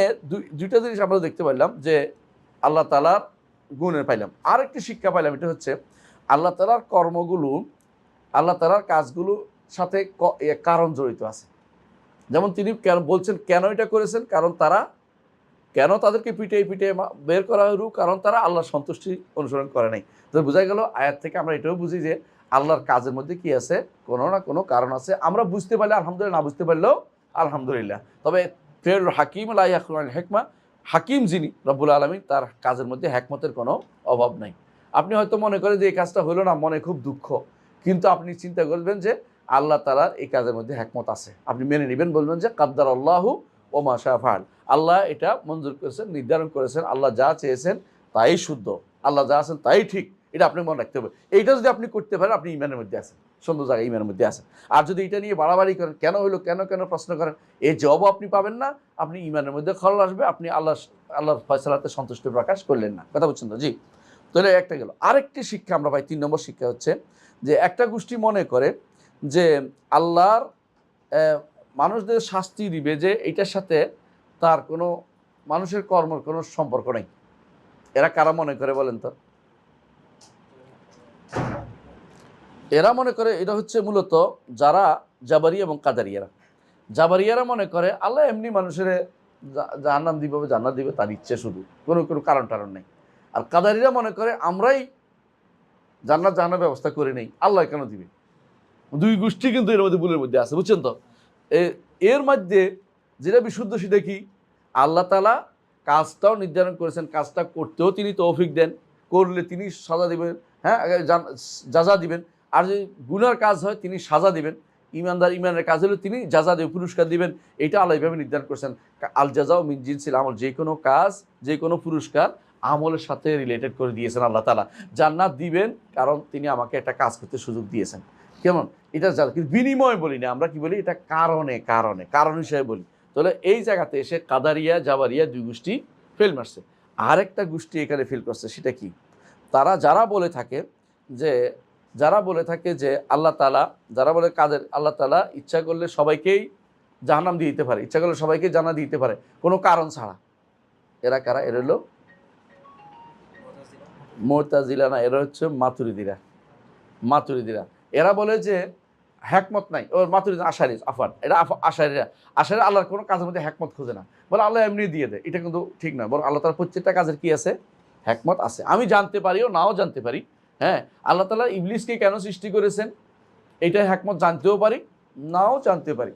দুইটা জিনিস আমরা দেখতে পাইলাম যে আল্লাহ তাআলার গুণের পাইলাম। আরেকটি শিক্ষা পাইলাম, এটা হচ্ছে আল্লাহ তাআলার কর্মগুলো, আল্লাহ তাআলার কাজগুলোর সাথে কারণ জড়িত আছে। যেমন তিনি কেন বলছেন, কেন এটা করেছেন, কারণ তারা, কেন তাদেরকে পিটে বের করা হলো, কারণ তারা আল্লাহর সন্তুষ্টি অনুসরণ করে নাই। তো বোঝা গেল আয়াত থেকে আমরা এটাও বুঝি যে আল্লাহর কাজের মধ্যে কি আছে, কোনো না কোনো কারণ আছে। আমরা বুঝতে পারলে আলহামদুলিল্লাহ, না বুঝতে পারলেও আলহামদুলিল্লাহ। তবে ফের হাকিম লা ইয়াখলুল হিকমা, হাকিম যিনি রব্বুল আলামিন, তার কাজের মধ্যে হিকমতের কোনো অভাব নাই। আপনি হয়তো মনে করেন যে এই কাজটা হলো না, মনে খুব দুঃখ, কিন্তু আপনি চিন্তা করবেন যে আল্লাহ তাআলার এই কাজের মধ্যে হিকমত আছে, আপনি মেনে নেবেন, বলবেন যে কাদ্দার আল্লাহু ওয়া মা শাআ ফাআল, আল্লাহ এটা মঞ্জুর করেছেন, নির্ধারণ করেছেন, আল্লাহ যা চেয়েছেন তাই শুদ্ধ, আল্লাহ যা আছেন তাই ঠিক। এটা আপনি মনে রাখতে হবে। এইটা যদি আপনি করতে পারেন, আপনি ইমানের মধ্যে আছেন, সুন্দর জায়গায় ইমানের মধ্যে আছেন। আর যদি এটা নিয়ে বাড়াবাড়ি করেন, কেন হইলো, কেন প্রশ্ন করেন, এই জবাবও আপনি পাবেন না, আপনি ইমানের মধ্যে খলল আসবে, আপনি আল্লাহর ফয়সালাতে সন্তুষ্ট প্রকাশ করলেন না। কথা বলছেন তো? জি। তাহলে একটা গেল। আরেকটি শিক্ষা আমরা পাই, 3 নম্বর শিক্ষা হচ্ছে যে একটা গোষ্ঠী মনে করে যে আল্লাহর মানুষদের শাস্তি দিবে, যে এইটার সাথে তার কোনো মানুষের কর্মের কোনো সম্পর্ক নেই। এরা কারা মনে করে বলেন তো? এরা মনে করে, এটা হচ্ছে মূলত যারা জাবারি এবং কাদারিয়ারা। জাবারিয়ারা মনে করে আল্লাহ এমনি মানুষের জাহান্নাম দিবে, জান্নাত দিবে, তার ইচ্ছে, শুধু কোনো কারণ নেই। আর কাদারিরা মনে করে আমরাই জান্নাত জাহান্নামের ব্যবস্থা করে নেই, আল্লাহ কেন দিবে। দুই গোষ্ঠী কিন্তু এর মধ্যে ভুলের মধ্যে আছে, বুঝছেন তো? এর মধ্যে যেটা বিশুদ্ধ সেটা কি, আল্লাহ তাআলা কাজটাও নির্ধারণ করেছেন, কাজটা করতেও তিনি তৌফিক দেন, করলে তিনি সাজা দিবেন, হ্যাঁ যাজা দিবেন। আর যদি গুনার কাজ হয় তিনি সাজা দিবেন, ইমানের কাজ হলে তিনি যাজা দেবেন, পুরস্কার দিবেন। এটা আল্লাহ এইভাবে নির্ধারণ করেছেন। আল জাযাউ মিন জিনসিল আমল, যে কোনো কাজ, যে কোনো পুরস্কার আমলের সাথে রিলেটেড করে দিয়েছেন আল্লাহ তাআলা। জান্নাত দিবেন কারণ তিনি আমাকে একটা কাজ করতে সুযোগ দিয়েছেন। কেমন? এটা কিন্তু বিনিময় বলি না, আমরা কি বলি, এটা কারণ হিসেবে বলি। তাহলে এই জায়গাতে এসে কাদারিয়া জাবারিয়া দুই গোষ্ঠী ফেল মারছে। আরেকটা গোষ্ঠী এখানে ফেল করছে, সেটা কি, যারা বলে থাকে যে আল্লাহ তাআলা, যারা বলে কাদের আল্লাহ তাআলা ইচ্ছা করলে সবাইকেই জাহান্নাম দিয়ে দিতে পারে, ইচ্ছা করলে সবাইকে জান্নাত দিতে পারে কোনো কারণ ছাড়া। এরা কারা? এরা হলো মুতাজিলা না, এরা হচ্ছে মাতুরিদিরা। এরা বলে যে হ্যাকমত নাই, ওর মাতুরিদ আশারি, এরা আশারিরা আল্লাহর কোনো কাজের মধ্যে হ্যাকমত খোঁজে না, বলে আল্লাহ এমনি দিয়ে দেয়। এটা কিন্তু ঠিক না, বরং আল্লাহ তাআলা প্রত্যেকটা কাজের কি আছে, হ্যাকমত আছে। আমি জানতে পারিও নাও জানতে পারি, হ্যাঁ। আল্লাহ তাআলা ইবলিসকে কেন সৃষ্টি করেছেন, এইটা হ্যাকমত জানতেও পারি, নাও জানতে পারি,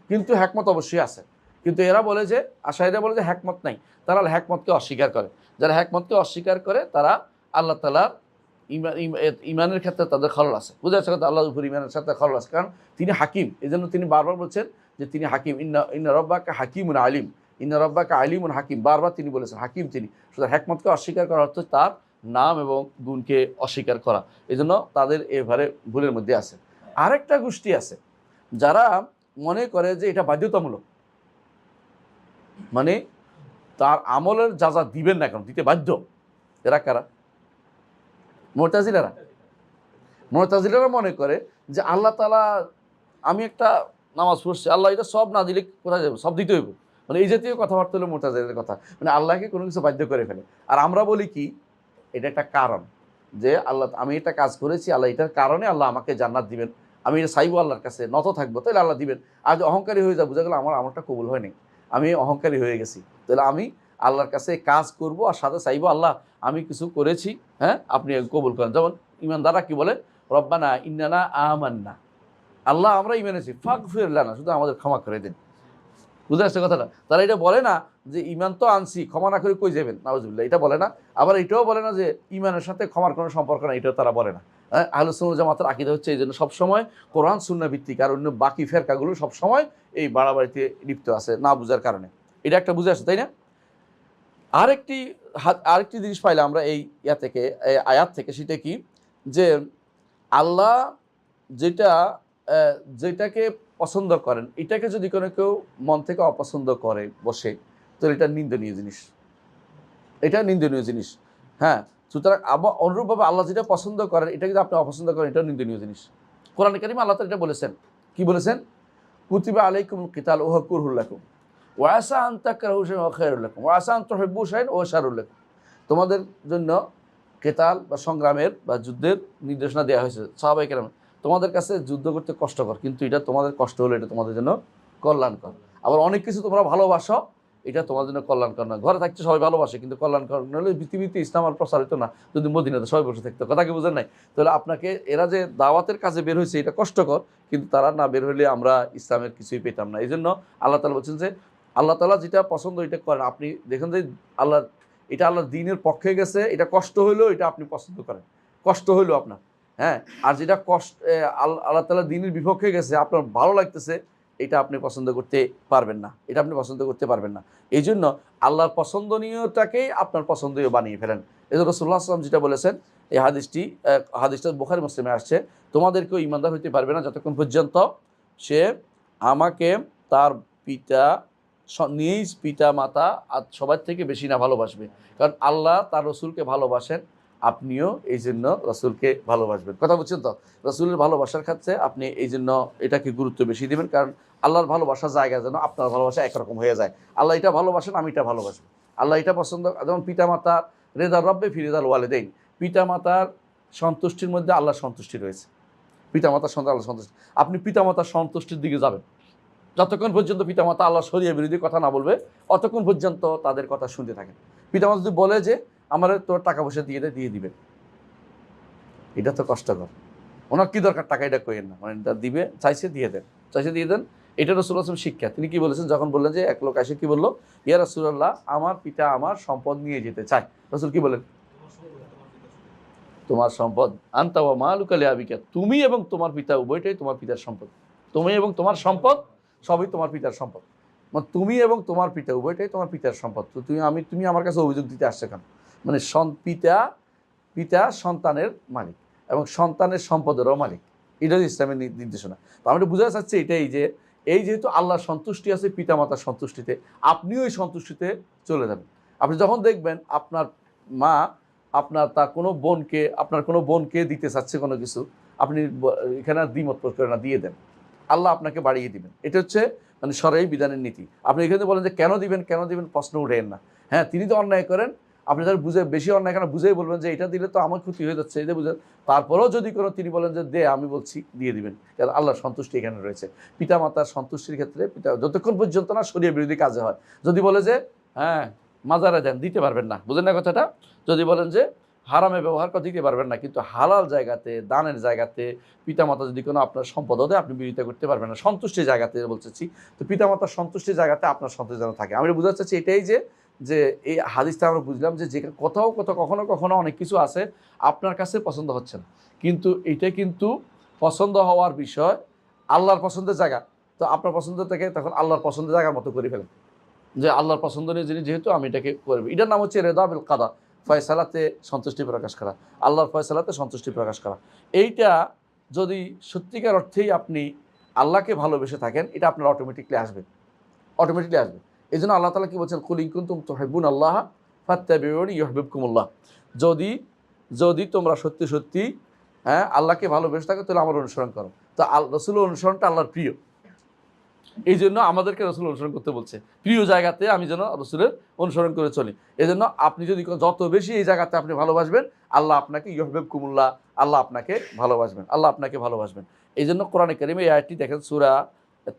কিন্তু হ্যাকমত অবশ্যই আছে। কিন্তু এরা বলে যে, আশারিরা বলে যে হ্যাকমত নাই, তারা হ্যাকমতকে অস্বীকার করে। যারা হ্যাকমতকে অস্বীকার করে তারা আল্লাহ তাআলার ইমানের ক্ষেত্রে তাদের খলল আছে। বুঝা যাচ্ছে কথা, আল্লাহর উপর ইমানের সাথে খলল আছে, কারণ তিনি হাকিম। এই জন্য তিনি বারবার বলছেন যে তিনি হাকিম, ইন্না রব্বাকা হাকিমুন আলিম, ইন্না রব্বাকা আলিমুন হাকিম, বারবার তিনি বলেছেন হাকিম তিনি। সুতরাং হ্যাকমতকে অস্বীকার করার অর্থ তার নাম এবং গুণকে অস্বীকার করা। এই জন্য তাদের এবারে ভুলের মধ্যে আছে। আরেকটা গোষ্ঠী আছে যারা মনে করে যে এটা বাধ্যতামূলক, মানে তার আমলের যা দিবেন না কেন দিতে বাধ্য। এরা কারা? মুতাজিলারা মনে করে যে আল্লাহ তাআলা, আমি একটা নামাজ পড়ছি, আল্লাহ এটা সব না দিলে কোথায় যাবে, সব দিতে হইব, মানে এই জাতীয় কথাবার্তা হলো মুতাজিলাদের কথা। মানে আল্লাহকে কোনো কিছু বাধ্য করে ফেলে। আর আমরা বলি কি, এটা একটা কারণ, যে আল্লাহ আমি এটা কাজ করেছি, আল্লাহ এটার কারণে আল্লাহ আমাকে জান্নাত দিবেন, আমি এটা চাইবো আল্লাহর কাছে, নত থাকবো, তাহলে আল্লাহ দিবেন। আর অহংকারী হয়ে যাবো, বুঝা গেলো আমার আমলটা কবুল হয়নি, আমি অহংকারী হয়ে গেছি, তাহলে আমি আল্লাহর কাছে কাজ করব আর সাথে চাইবো আল্লাহ আমি কিছু করেছি, হ্যাঁ আপনি কবুল করেন। যেমন ইমানদাররা কি বলে, রব্বানা ইন্নানা আমান্না, আল্লাহ আমরা ইমান আছি, ফাগফির লানা, শুধু আমাদের ক্ষমা করে দিন। বুঝতে আসছে কথাটা? তারা এটা বলে না যে ইমান তো আনছি, ক্ষমা না করে কই যাবেন, নাউজুবিল্লাহ, এটা বলে না। আবার এটাও বলে না যে ইমানের সাথে ক্ষমার কোনো সম্পর্ক না, এটাও তারা বলে না। আহলুস সুন্নাহ ওয়াল জামাতের আকীদা হচ্ছে এই জন্য সবসময় কোরআন সুন্নাহ ভিত্তিক, আর অন্য বাকি ফেরকাগুলো সবসময় এই বাড়াবাড়িতে লিপ্ত আছে না বুঝার কারণে। এটা একটা বুঝে আসছে, তাই না? আরেকটি জিনিস পাইলে আমরা এই থেকে, এই আয়াত থেকে, সেটা কি, যে আল্লাহ যেটা যেটাকে পছন্দ করেন, এটাকে যদি কোনো কেউ মন থেকে অপছন্দ করে বসে, তো এটা নিন্দনীয় জিনিস, এটা নিন্দনীয় জিনিস। হ্যাঁ, সুতরাং আবার অনুরূপভাবে আল্লাহ যেটা পছন্দ করেন, এটা যদি আপনি অপছন্দ করেন, এটাও নিন্দনীয় জিনিস। কোরআনে কারিমে আল্লাহ তাআলা এটা বলেছেন, কি বলেছেন? কুতিবা আলাইকুমুল কিতাল ওয়া হুয়া কুরহুল লাকুম ওয়া আসা আন তাকরাহু শাইআন ওয়া খায়রুল লাকুম ওয়া আসা আন তুহিব্বু শাইআন ওয়া শাররুল লাকুম। তোমাদের জন্য কেতাল বা সংগ্রামের বা যুদ্ধের নির্দেশনা দেওয়া হয়েছে। সাহাবায়ে কেরাম, তোমাদের কাছে যুদ্ধ করতে কষ্টকর, কিন্তু এটা তোমাদের কষ্ট হলে এটা তোমাদের জন্য কল্যাণকর। আবার অনেক কিছু তোমরা ভালোবাসো, এটা তোমার জন্য কল্যাণকর না। ঘরে থাকতে সবাই ভালোবাসে, কিন্তু কল্যাণকর নইলে পৃথিবীতে ইসলাম আর প্রসারিত না, যদি মদিনাতে সবাই বসে থাকতো। কথা কি বুঝেন নাই? তাহলে আপনাকে এরা যে দাওয়াতের কাজে বের হয়েছে, এটা কষ্টকর, কিন্তু তারা না বের হলে আমরা ইসলামের কিছুই পেতাম না। এই জন্য আল্লাহ তাআলা বলছেন যে আল্লাহ তাআলা যেটা পছন্দ এটা করেন। আপনি দেখেন যে আল্লাহ, এটা আল্লাহর দ্বীনের পক্ষে গেছে, এটা কষ্ট হইলেও এটা আপনি পছন্দ করেন, কষ্ট হইলেও আপনার, হ্যাঁ। আর যেটা আল্লাহ তাআলা দ্বীনের বিপক্ষে গেছে, আপনার ভালো লাগতেছে, এটা আপনি পছন্দ করতে পারবেন না, এটা আপনি পছন্দ করতে পারবেন না। এই জন্য আল্লাহর পছন্দনীয়টাকেই আপনার পছন্দনীয় বানিয়ে ফেলেন। এই জন্য রাসূলুল্লাহ সাল্লাল্লাহু আলাইহি ওয়াসাল্লাম যেটা বলেছেন, এই হাদিসটা বুখারী মুসলিমে আসছে, তোমাদেরকেও ঈমানদার হইতে পারবে না যতক্ষণ পর্যন্ত সে আমাকে তার পিতা, নিজ পিতা মাতা আর সবার থেকে বেশি না ভালোবাসবে। কারণ আল্লাহ তার রসুলকে ভালোবাসেন, আপনিও এই জন্য রসুলকে ভালোবাসবেন। কথা বুঝছেন তো? রসুলের ভালোবাসার ক্ষেত্রে আপনি এই জন্য এটাকে গুরুত্ব বেশি দিবেন, কারণ আল্লাহর ভালোবাসার জায়গা যেন আপনার ভালোবাসা একরকম হয়ে যায়। আল্লাহ এটা ভালোবাসেন, আমি এটা ভালোবাসবো। আল্লাহ এটা পছন্দ, যেমন পিতা মাতা রেদা রব্বে ফি রেদাল ওয়ালিদাইন, পিতা মাতার সন্তুষ্টির মধ্যে আল্লাহর সন্তুষ্টি রয়েছে। পিতা মাতার সন্তুষ্টি, আল্লাহ সন্তুষ্টি, আপনি পিতা মাতার সন্তুষ্টির দিকে যাবেন। যতক্ষণ পর্যন্ত পিতামাতা আল্লাহ শরিয়া বিরোধী কথা না বলবে, অতক্ষণ পর্যন্ত তাদের কথা শুনতে থাকেন। পিতামাতা যদি বলে যে আমার তোর টাকা পয়সা দিয়ে দিবেন, এটা তো কষ্টকর, ওনার কি দরকার টাকা, এটা কইেন না, মানে এটা দিবে, চাইছে দিয়ে দেন। এটা রাসূলুল্লাহ সাল্লাল্লাহু আলাইহি ওয়াসাল্লাম শিক্ষা। তিনি কি বলেছেন, যখন বললেন যে এক লোক এসে কি বললো, ইয়া রাসূলুল্লাহ, আমার পিতা আমার সম্পদ নিয়ে যেতে চায়। রাসূল কি বলেন? তোমার সম্পদ, আনতা ওয়া মালুকা লিআবিকা, তুমি এবং তোমার পিতা উভয়টাই তোমার পিতার সম্পদ। তুমি এবং তোমার সম্পদ সবই তোমার পিতার সম্পদ। মানে তুমি এবং তোমার পিতা উভয়টাই তোমার পিতার সম্পদ। তো তুমি আমার কাছে অভিযোগ দিতে আসছে কেন? মানে পিতা সন্তানের মালিক এবং সন্তানের সম্পদেরও মালিক, এটা ইসলামের নির্দেশনা। তো আমি বুঝাতে চাচ্ছি এটাই যে, এই যেহেতু আল্লাহর সন্তুষ্টি আছে পিতা মাতার সন্তুষ্টিতে, আপনিও এই সন্তুষ্টিতে চলে যাবেন। আপনি যখন দেখবেন আপনার মা আপনার কোনো বোনকে দিতে চাচ্ছে কোনো কিছু, আপনি এখানে দ্বিমত প্রকাশ করে না, দিয়ে দেন, আল্লাহ আপনাকে বাড়িয়ে দিবেন। এটা হচ্ছে মানে শরঈ বিধানের নীতি। আপনি এখানে বলেন যে কেন দিবেন প্রশ্ন উঠেন না। হ্যাঁ, তিনি তো অন্যায় করেন, আপনি তার বেশি অন্যায় কেন বুঝেই বলবেন যে এটা দিলে তো আমার ক্ষতি হয়ে যাচ্ছে, এটা বুঝেন। তারপরেও যদি তিনি বলেন যে দে, আমি বলছি দিয়ে দিবেন, কারণ আল্লাহর সন্তুষ্টি এখানে রয়েছে। পিতা মাতার সন্তুষ্টির ক্ষেত্রে যতক্ষণ পর্যন্ত না শরীয়ত বিরোধী কাজে হয়। যদি বলে যে হ্যাঁ মাজারে দেন, দিতে পারবেন না, বুঝেন না কথাটা? যদি বলেন যে হারামে ব্যবহার করে, দিতে পারবেন না, কিন্তু হালাল জায়গাতে, দানের জায়গাতে পিতামাতা যদি কোনো আপনার সম্পদ দেয়, আপনি বিরোধিতা করতে পারবেন না, সন্তুষ্টির জায়গাতে বলতেছি। তো পিতামাতার সন্তুষ্টির জায়গাতে আপনার সন্তুষ্টি যেন থাকে। আমি বোঝাতে চাচ্ছি এটাই যে এই হাদিসটা আমরা বুঝলাম যে কখনো কখনো অনেক কিছু আছে আপনার কাছে পছন্দ হচ্ছে না, কিন্তু এটা কিন্তু পছন্দ হওয়ার বিষয়, আল্লাহর পছন্দের জায়গা। তো আপনার পছন্দ থেকে তখন আল্লাহর পছন্দের জায়গার মতো করে ফেলেন, যে আল্লাহর পছন্দনীয় জিনিস যেহেতু আমি এটাকে করবো। এটার নাম হচ্ছে রেদা বিল কাদা, ফয়সালাতে সন্তুষ্টি প্রকাশ করা, আল্লাহর ফয়সালাতে সন্তুষ্টি প্রকাশ করা। এইটা যদি সত্যিকার অর্থেই আপনি আল্লাহকে ভালোবেসে থাকেন, এটা আপনার অটোমেটিকলি আসবে। এই জন্য আল্লাহ তাআলা কি বলছেন, কুল ইন কুনতুম তুহিব্বুনাল্লাহ ফাত্তাবিউনি ইউহিব্বুকুমুল্লাহ, যদি তোমরা সত্যি সত্যি আল্লাহকে ভালোবেসে থাকো, তাহলে আমার অনুসরণ করো। তো রাসূলের অনুসরণটা আল্লাহর প্রিয়, এই জন্য আমাদেরকে রাসূল অনুসরণ করতে বলছে। প্রিয় জায়গাতে আমি যেন রাসূলের অনুসরণ করে চলি। এই জন্য আপনি যদি যত বেশি এই জায়গাতে আপনি ভালোবাসবেন, আল্লাহ আপনাকে ইউহিব্বুকুমুল্লাহ, আল্লাহ আপনাকে ভালোবাসবেন। এই জন্য কোরআনে কারিমে এই আয়াতটি দেখেন, সূরা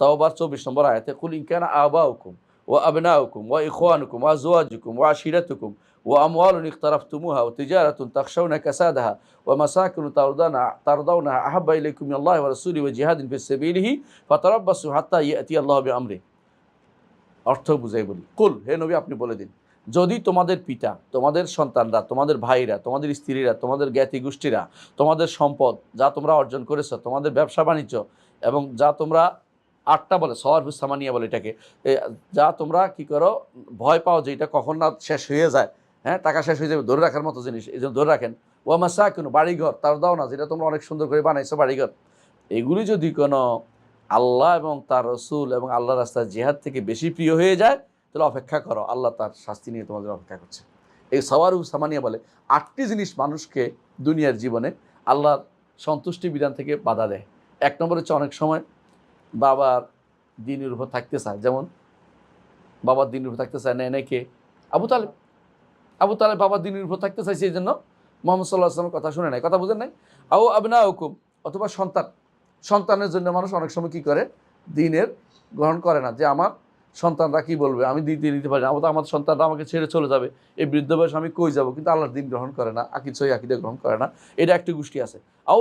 তাওবার 24 নম্বর আয়াতে, কুল ইন কানা আবাউকুম وأبناؤكم وإخوانكم وأزواجكم وعشيرتكم وأموال اقترفتموها وتجارة تخشون كسادها ومساكن ترضونها أحب إليكم من الله ورسوله وجهاد في سبيله فتربصوا حتى يأتي الله بأمره। অর্থ বুঝাই বলি, কুল, হে নবী আপনি বলে দিন, যদি তোমাদের পিতা, তোমাদের সন্তানরা, তোমাদের ভাইরা, তোমাদের স্ত্রীরা, তোমাদের জ্ঞাতি গোষ্ঠীরা, তোমাদের সম্পদ যা তোমরা অর্জন করেছো, তোমাদের ব্যবসা বাণিজ্য এবং যা তোমরা আটটা বলে সওয়ারফুস সামানিয়া বলে এটাকে, যা তোমরা কি করো ভয় পাও যে এটা কখন না শেষ হয়ে যায়, হ্যাঁ টাকা শেষ হয়ে যাবে, ধরে রাখার মতো জিনিস, এই জন্য ধরে রাখেন। ওয়া মাসাকিন, বাড়িঘর, তার দাও না যেটা তোমরা অনেক সুন্দর করে বানাইছো বাড়িঘর, এগুলি যদি কোনো আল্লাহ এবং তার রসুল এবং আল্লাহর রাস্তায় জিহাদ থেকে বেশি প্রিয় হয়ে যায় তাহলে অপেক্ষা করো, আল্লাহ তার শাস্তি নিয়ে তোমাদের অপেক্ষা করছে। এই সওয়ারফুস সামানিয়া বলে 8টি জিনিস মানুষকে দুনিয়ার জীবনে আল্লাহর সন্তুষ্টি বিধান থেকে বাধা দেয়। 1 নম্বর হচ্ছে অনেক সময় বাবার দিনের উপর থাকতে চায়, যেমন বাবার দিনের উপর থাকতে চায় না কে? আবু তালেব বাবার দিনের উপর থাকতে চাইছে, এই জন্য মোহাম্মদ সাল্লাল্লাহু আলাইহি ওয়াসাল্লামের কথা শুনে নাই, কথা বুঝেন নাই। আও আবনাউকুম, অথবা সন্তানের জন্য মানুষ অনেক সময় কি করে, দিনের গ্রহণ করে না, যে আমার সন্তানরা কি বলবে, আমি দিতে পারি না, আমার সন্তানরা আমাকে ছেড়ে চলে যাবে, এই বৃদ্ধ বয়স আমি কই যাব, কিন্তু আল্লাহর দিন গ্রহণ করে না, আকিদা গ্রহণ করে না, এটা একটি গোষ্ঠী আছে। আও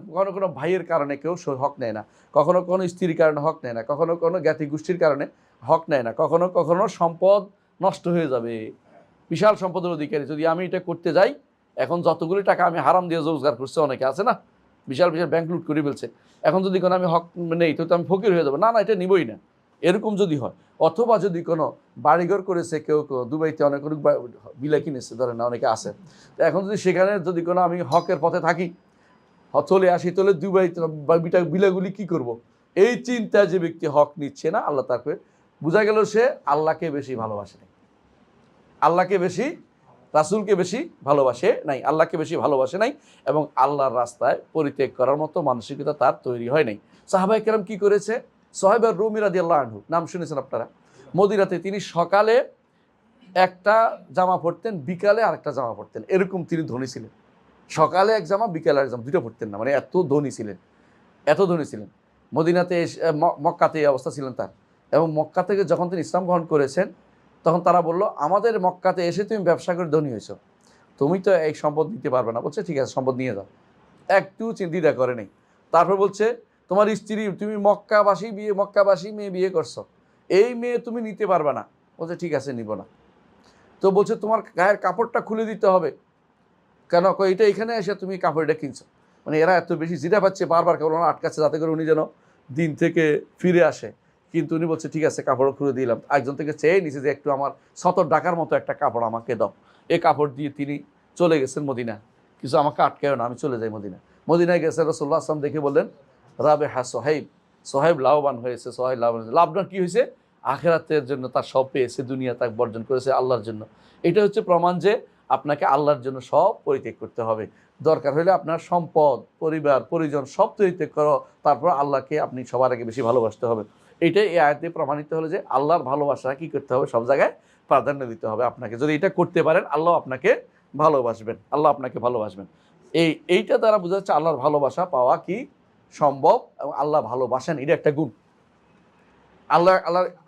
কখনো কোনো ভাইয়ের কারণে কেউ হক নেয় না, কখনো কোনো স্ত্রীর কারণে হক নেয় না, কখনো কোনো জ্ঞাতি গোষ্ঠীর কারণে হক নেয় না, কখনো সম্পদ নষ্ট হয়ে যাবে, বিশাল সম্পদের অধিকারী, যদি আমি এটা করতে যাই, এখন যতগুলি টাকা আমি হারাম দিয়ে রোজগার করছে, অনেকে আছে না বিশাল ব্যাংক লুট করে ফেলছে, এখন যদি কোনো আমি হক নেই তো আমি ফকির হয়ে যাবো, না এটা নিবই না, এরকম যদি হয়। অথবা যদি কোনো বাড়িঘর করেছে কেউ দুবাইতে অনেক বিলা কিনেছে, ধরেন না অনেকে আছে, তো এখন যদি সেখানে যদি কোনো আমি হকের পথে থাকি, চলে আসি, তাহলে দুবাইতে বিলাগুলি কি করব, এই চিন্তা যে ব্যক্তি হক নিচ্ছে না, আল্লাহ তাকে বোঝা গেল সে আল্লাহকে বেশি ভালোবাসে নাই, আল্লাহকে বেশি, রাসূলকে বেশি ভালোবাসে নাই, আল্লাহকে বেশি ভালোবাসে নাই, এবং আল্লাহর রাস্তায় পরিত্যাগ করার মতো মানসিকতা তার তৈরি হয় নাই। সাহাবায়ে কেরাম কি করেছে, সুহাইব আর-রুমি রাদিয়াল্লাহু আনহু, নাম শুনেছেন আপনারা, মদিনাতে তিনি সকালে একটা জামা পরতেন, বিকালে আরেকটা জামা পরতেন, এরকম তিনি ধনী ছিলেন। সকালে এক জামা, বিকালে এক জামা, দুটো পরতেন না, মানে এত ধনী ছিলেন। মদিনাতে মক্কাতে এই অবস্থা ছিলেন তার, এবং মক্কা থেকে যখন তিনি ইসলাম গ্রহণ করেছেন, তখন তারা বলল, আমাদের মক্কাতে এসে তুমি ব্যবসা করে ধনী হয়েছো, তুমি তো এই সম্পদ নিতে পারবে না। বলছে ঠিক আছে, সম্পদ নিয়ে যাও, একটু চিন্তা করে নেই। তারপর বলছে, তোমার স্ত্রী, তুমি মক্কাবাসী মেয়ে বিয়ে করছো, এই মেয়ে তুমি নিতে পারবে না। বলছে ঠিক আছে, নিব না। তো বলছে তোমার গায়ের কাপড়টা খুলে দিতে হবে, কেন? এটা এখানে এসে তুমি কাপড়টা কিনছো। মানে এরা এত বেশি জিরা পাচ্ছে, বারবার কেবল আটকাচ্ছে, যাতে করে উনি যেন দিন থেকে ফিরে আসে। কিন্তু উনি বলছে ঠিক আছে, কাপড় খুলে দিলাম। একজন থেকে চেয়ে নিছে যে একটু আমার সতর ডাকার মতো একটা কাপড় আমাকে দাও। এই কাপড় দিয়ে তিনি চলে গেছেন মদিনা, কিছু আমাকে আটকেও না, আমি চলে যাই মদিনায় গেছে। রাসূলুল্লাহ সাল্লাল্লাহু আলাইহি ওয়াসাল্লাম দেখে বললেন, রাবেহা সোহাইব লাভবান হয়েছে। লাভবান কি হয়েছে? আখিরাতের জন্য তার সব পেয়েছে, দুনিয়া তাকে বর্জন করেছে আল্লাহর জন্য। এটা হচ্ছে প্রমাণ যে আপনাকে আল্লাহর জন্য সব পরিত্যাগ করতে হবে। দরকার হলে আপনার সম্পদ, পরিবার, পরিজন সব পরিত্যাগ করো, তারপর আল্লাহকে আপনি সবার আগে বেশি ভালোবাসতে হবে। এইটাই এই আয়াতে প্রমাণিত হলো যে আল্লাহর ভালোবাসা কি করতে হবে, সব জায়গায় প্রাধান্য দিতে হবে আপনাকে। যদি এটা করতে পারেন, আল্লাহ আপনাকে ভালোবাসবেন। এইটা দ্বারা বোঝা যাচ্ছে আল্লাহর ভালোবাসা পাওয়া কি সম্ভব, এবং আল্লাহ ভালোবাসেন, এটা একটা গুণ।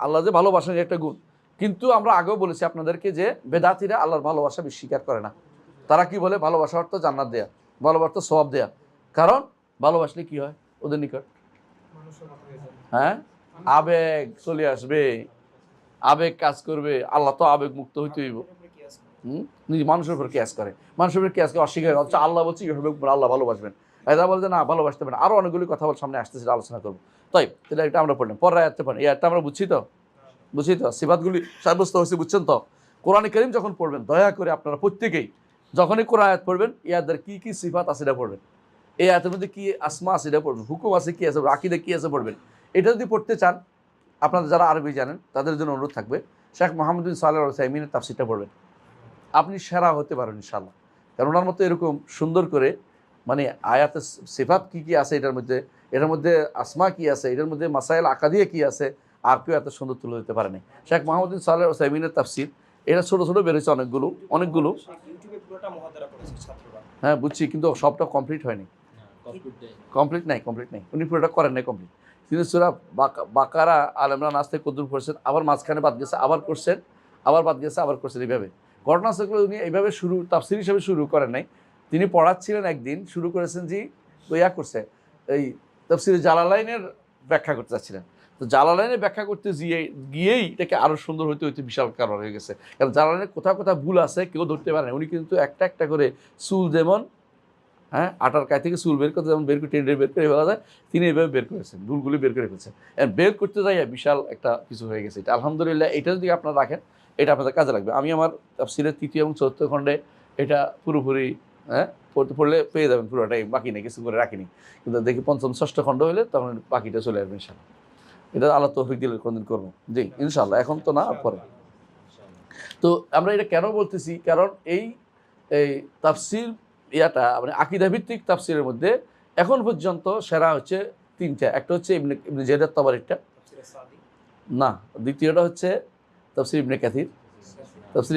আল্লাহ যে ভালোবাসেন, এটা একটা গুণ। কিন্তু আমরা আগেও বলেছি আপনাদেরকে যে বেদাতীরা আল্লাহর ভালোবাসা স্বীকার করে না। তারা কি বলে, ভালোবাসা অর্থ জান্নাত দেয়া, ভালোবাসা অর্থ সওয়াব দেয়া। কারণ ভালোবাসলে কি হয় ওদের নিকট? হ্যাঁ, আবেগ চলে আসবে, আবেগ কাজ করবে। আল্লাহ তো আবেগ মুক্ত হইতে হইব। মানুষের উপর কেয়াস করে, অস্বীকার। অথচ আল্লাহ বলছে আল্লাহ ভালোবাসবেন, এরা বলছে না ভালোবাসতে পারেন। আরো অনেকগুলি কথা বল সামনে আসতেছে, আলোচনা করবো। তাই তাহলে এটা আমরা পড়লাম, পরের আয়াতে পড়েন। এই আয়াতটা আমরা বুঝছি তো, সিফাতগুলি সাব্যস্ত হয়েছে, বুঝছেন তো? কোরআনে কারীম যখন পড়বেন, দয়া করে আপনারা প্রত্যেকেই যখনই কোরআন আয়াত পড়বেন, ইয়াদের কি কি সিফাত আছে এটা পড়বেন, এই আয়াতের মধ্যে কি আসমা আছে এটা পড়বেন, হুকুম আছে কি আছে, আকীদা কি আছে পড়বেন। এটা যদি পড়তে চান, আপনারা যারা আরবি জানেন তাদের জন্য অনুরোধ থাকবে, শেখ মোহাম্মদ বিন সালেহ আল উসাইমিনের তাফসীরটা পড়বেন। আপনি সেরা হতে পারেন ইনশাআল্লাহ। কারণ ওনার মতো এরকম সুন্দর করে, মানে আয়াতের সিফাত কি কি আছে এটার মধ্যে আসমা কি আছে, এটার মধ্যে মাসাইল আকাদিয়া কি আছে, আর কেউ এত সুন্দর তুলে দিতে পারেনি। শেখ মোহাম্মদ বিন সালেহ আল উসাইমিনের তাফসীর, এটা ছোটো ছোটো বেরোচ্ছে অনেকগুলো। হ্যাঁ বুঝছি, কিন্তু সবটা কমপ্লিট হয়নি, কমপ্লিট নাই। উনি পুরোটা করেন নাই কমপ্লিট। তিনি সূরা বাকারা, আল ইমরান, নাস থেকে কদ্দুর পড়ছেন, আবার মাঝখানে বাদ গেছে, আবার করছেন, আবার বাদ গেছে, আবার করছেন। এইভাবে ঘটনাচক্র উনি এইভাবে শুরু তাফসীর হিসেবে শুরু করেন নাই। তিনি পড়াচ্ছিলেন, একদিন শুরু করেছেন যে করছে এই তাফসীরে জালালাইনের ব্যাখ্যা করতে চাচ্ছিলেন। তো জালালাইনের ব্যাখ্যা করতে গিয়েই এটাকে আরও সুন্দর হইতে হইতে বিশাল কারণ হয়ে গেছে। কারণ জালালাইনের কোথাও কোথাও ভুল আছে, কেউ ধরতে পারে না। উনি কিন্তু একটা একটা করে চুল, যেমন আটার কায় থেকে চুল বের করতে যেমন বের করে টেন্ডে বের করে ফেলা যায়, তিনি এইভাবে বের করেছেন, ভুলগুলি বের করে ফেলছেন। বের করতে যাই বিশাল একটা কিছু হয়ে গেছে। এটা আলহামদুলিল্লাহ, এটা যদি আপনারা রাখেন, এটা আপনাদের কাজে লাগবে। আমি আমার তাফসীরের ৩য় এবং ৪র্থ খণ্ডে এটা পুরোপুরি পড়লে পেয়ে যাবেন পুরোটাই, বাকি নেই, কিছু করে রাখিনি। কিন্তু দেখি ৫ম ৬ষ্ঠ খণ্ড হলে তখন বাকিটা চলে আসবে ইনশাআল্লাহ। এটা আল্লাহ তৌফিক দিলে কোনদিন করবো, জি ইনশাআল্লাহ, এখন তো না, পরে। তো আমরা এটা কেন বলতেছি, কারণ এই তাফসীর মানে আকীদা ভিত্তিক তাফসীরের মধ্যে এখন পর্যন্ত সেরা হচ্ছে ৩টা। একটা হচ্ছে ইবনে জারির তাবারিটা, না, দ্বিতীয়টা হচ্ছে তাফসীর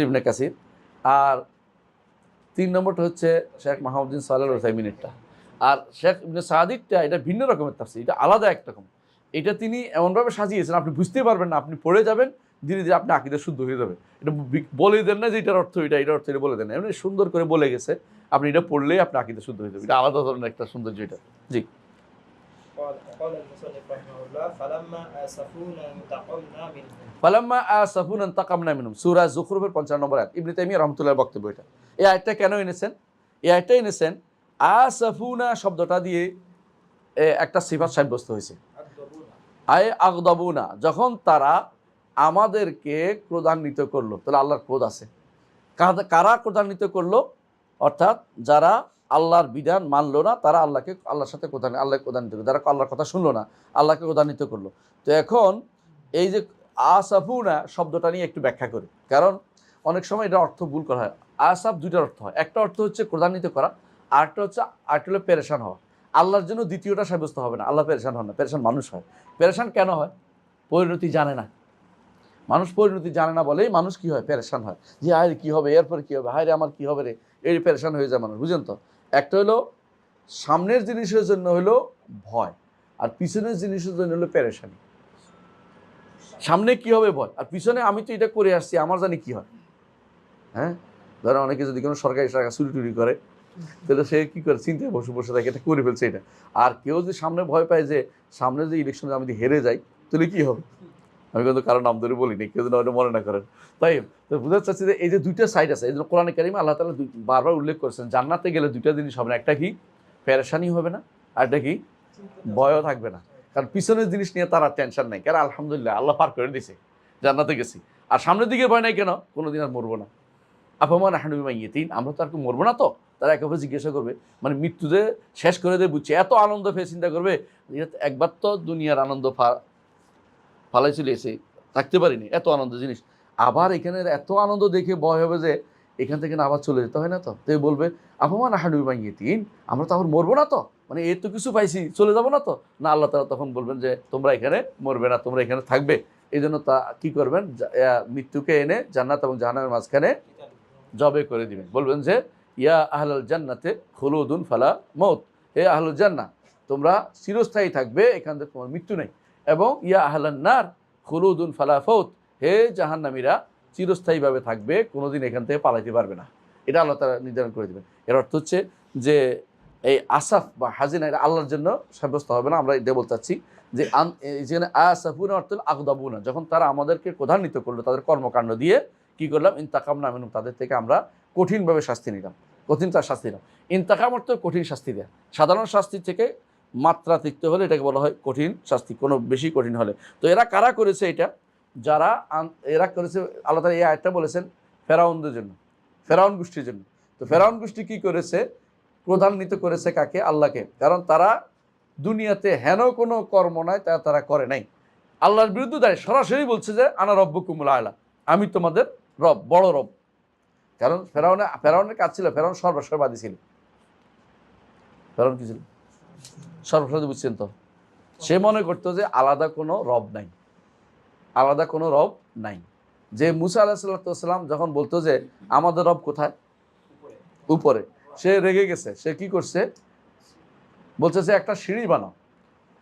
ইবনে কাসির, আর ৩ নম্বরটা হচ্ছে শেখ মাহমুদ্দিন সালেহ আল উসাইমিনেরটা। আর শেখ ইবনে সাদিরটা এটা ভিন্ন রকমের তাফসীর, এটা আলাদা এক রকম। এটা তিনি এমনভাবে সাজিয়েছেন আপনি বুঝতে পারবেন না, আপনি পড়ে যাবেন, ধীরে ধীরে আপনি আকীদা শুদ্ধ হয়ে যাবে। এটা বলে দেন না যে এটার অর্থ এটা, এটার অর্থ এটা বলে দেন না, এমনি সুন্দর করে বলে গেছে, আপনি এটা পড়লেই আপনি আকীদা শুদ্ধ হয়ে যাবে। এটা আলাদা ধরনের একটা সৌন্দর্য এটা, জি। ফালাম্মা আসাফুনা ইনতাকামনা মিনহুম, সূরা যুখরুফের ৫৫ নম্বর আয়াত। ইবনে তাইমিয়া রাহমাতুল্লাহর বক্তব্য এটা। এই আয়াতটা কেন এনেছেন? এই আয়াতটা এনেছেন আসাফুনা শব্দটা দিয়ে একটা সিফাত সাব্যস্ত হয়েছে। আয় আগদাবুনা, যখন তারা আমাদেরকে ক্রোধান্বিত করলো, তাহলে আল্লাহর ক্রোধ আছে। কারা ক্রোধান্বিত করলো? অর্থাৎ যারা আল্লাহর বিধান মানলো না, তারা আল্লাহর সাথে আল্লাহকে ক্রোধান্বিত করলো। যারা আল্লাহর কথা শুনলো না, আল্লাহকে ক্রোধান্বিত করলো। তো এখন এই যে আসাফুনা শব্দটা নিয়ে একটু ব্যাখ্যা করি, কারণ অনেক সময় এটা অর্থ ভুল করা হয়। আসাফ দুইটার অর্থ হয়, একটা অর্থ হচ্ছে ক্রোধান্বিত করা, আরেকটা হলো পেরেশান হওয়া। আল্লাহর জন্য দ্বিতীয়টা সাব্যস্ত হবে না। আল্লাহ পেরেশান হন না, পেরেশান মানুষ হয়। পেরেশান কেন হয়? পরিণতি জানে না। মানুষ পরিণতি জানে না বলেই মানুষ কি হয়, পেরেশান হয়, যে হায় রে কী হবে, এরপরে কী হবে, হায় রে আমার কী হবে রে, এই পেরেশান হয়ে যায় মানুষ, বুঝেন তো? একটা হলো সামনের জিনিসের জন্য হলো ভয়, আর পিছনের জিনিসের জন্য হলো পেরেশানি। সামনে কি হবে ভয়, আর পিছনে আমি তো এটা করে আসছি, আমার জানি কি হয়। ধরো অনেকে যদি কোনো সরকারি টাকা চুরি টুরি করে, তাহলে সে কী করে, চিন্তায় বসে থাকে, এটা করে ফেলছে এটা। আর কেউ যদি সামনে ভয় পায় যে সামনে যে ইলেকশনে আমি যদি হেরে যাই, তাহলে কী হবে, আমি কিন্তু কারো নাম ধরে বলিনি, কেউ যেন ওটা মনে না করেন। তাই তো বোঝাতে চাচ্ছি যে এই যে দুইটা সাইড আছে, এই জন্য কোরআনে কারিমে আল্লাহ তাআলা বারবার উল্লেখ করেছেন জান্নাতে গেলে দুইটা জিনিস হবে না, একটা কি পেরেশানি হবে না, আর একটা কি ভয়ও থাকবে না। কারণ পিছনের জিনিস নিয়ে তারা টেনশন নেই, কারণ আলহামদুলিল্লাহ আল্লাহ পার করে দিয়েছে, জান্নাতে গেছি। আর সামনের দিকে ভয় নাই কেন? কোনোদিন আর মরবো না। আফামা নাহনু বিমাইয়িতিন, আমরা তো আর কি মরবো না তো? তারা একেবারে জিজ্ঞাসা করবে, মানে মৃত্যু যে শেষ করে দিয়ে বুঝছে, এত আনন্দ পেয়ে চিন্তা করবে একবার তো দুনিয়ার আনন্দ ফালাই চলে এসে থাকতে পারিনি, এত আনন্দ জিনিস, আবার এখানে এত আনন্দ দেখে ভয় হবে যে এখান থেকে না আবার চলে যেতে হয় না তো? তো বলবে আফামা নাহনু বিমাইয়িতিন, আমরা তো আবার মরবো না তো? মানে এর তো কিছু পাইছি, চলে যাবো না তো? না, আল্লাহ তাআলা তখন বলবেন যে তোমরা এখানে মরবে না, তোমরা এখানে থাকবে। এই জন্য তা কি করবেন, মৃত্যুকে এনে জান্নাত এবং জাহান্নামের মাঝখানে জবে করে দিবেন। বলবেন যে ইয়া আহলাল জান্নাতে খুলুদুন ফালা মউত, হে আহলুল জান্নাহ, তোমরা চিরস্থায়ী থাকবে, এখান থেকে তোমার মৃত্যু নেই। এবং ইয়া আহলান নার খুলুদুন ফালা ফাউত, হে জাহান্নামীরা চিরস্থায়ীভাবে থাকবে, কোনোদিন এখান থেকে পালাইতে পারবে না। এটা আল্লাহ তাআলা নির্ধারণ করে দেবেন। এর অর্থ হচ্ছে যে এই আসাফ বা হাজিনা এটা আল্লাহর জন্য সাব্যস্ত হবে না। আমরা এটা বলতে চাচ্ছি যে যেখানে আসাফুনা অর্থ আগদাবুনা, যখন তারা আমাদেরকে ক্রোধান্বিত করলো তাদের কর্মকাণ্ড দিয়ে, কি করলাম, ইনতাকামনা মিনহুম, তাদের থেকে আমরা কঠিনভাবে শাস্তি নিলাম, কঠিন তার শাস্তি নিলাম। ইনতাকাম অর্থ কঠিন শাস্তি দেয়া, সাধারণ শাস্তির থেকে মাত্রাতিরিক্ত হলে এটাকে বলা হয় কঠিন শাস্তি, কোনো বেশি কঠিন হলে। তো এরা কারা করেছে এটা? এরা করেছে, আল্লাহ তাআলা এই আয়াতটা বলেছেন ফেরাউনদের জন্য, ফেরাউন গোষ্ঠীর জন্য। তো ফেরাউন গোষ্ঠী কি করেছে? ক্রোধান্বিত করেছে কাকে? আল্লাহকে। কারণ তারা দুনিয়াতে হেন কোনো কর্ম নাই তারা করে নাই, আল্লাহর বিরুদ্ধে দাঁড়িয়ে সরাসরি বলছে যে আনা রব্বুকুমুল আ'লা, আমি তোমাদের রব, বড় রব। কারণ ফেরাউনের কাজ ছিল, ফেরাউন সর্বস্ববাদী ছিল। ফেরাউন কি ছিল? সর্বস্ববাদী, বুঝছেন তো? সে মনে করতো যে আলাদা কোনো রব নাই, আলাদা কোনো রব নাই। যে মুসা আলাইহিস সালাম যখন বলতো যে আমাদের রব কোথায়, উপরে, সে রেগে গেছে। সে কি করছে? বলছে যে একটা সিঁড়ি বানাও,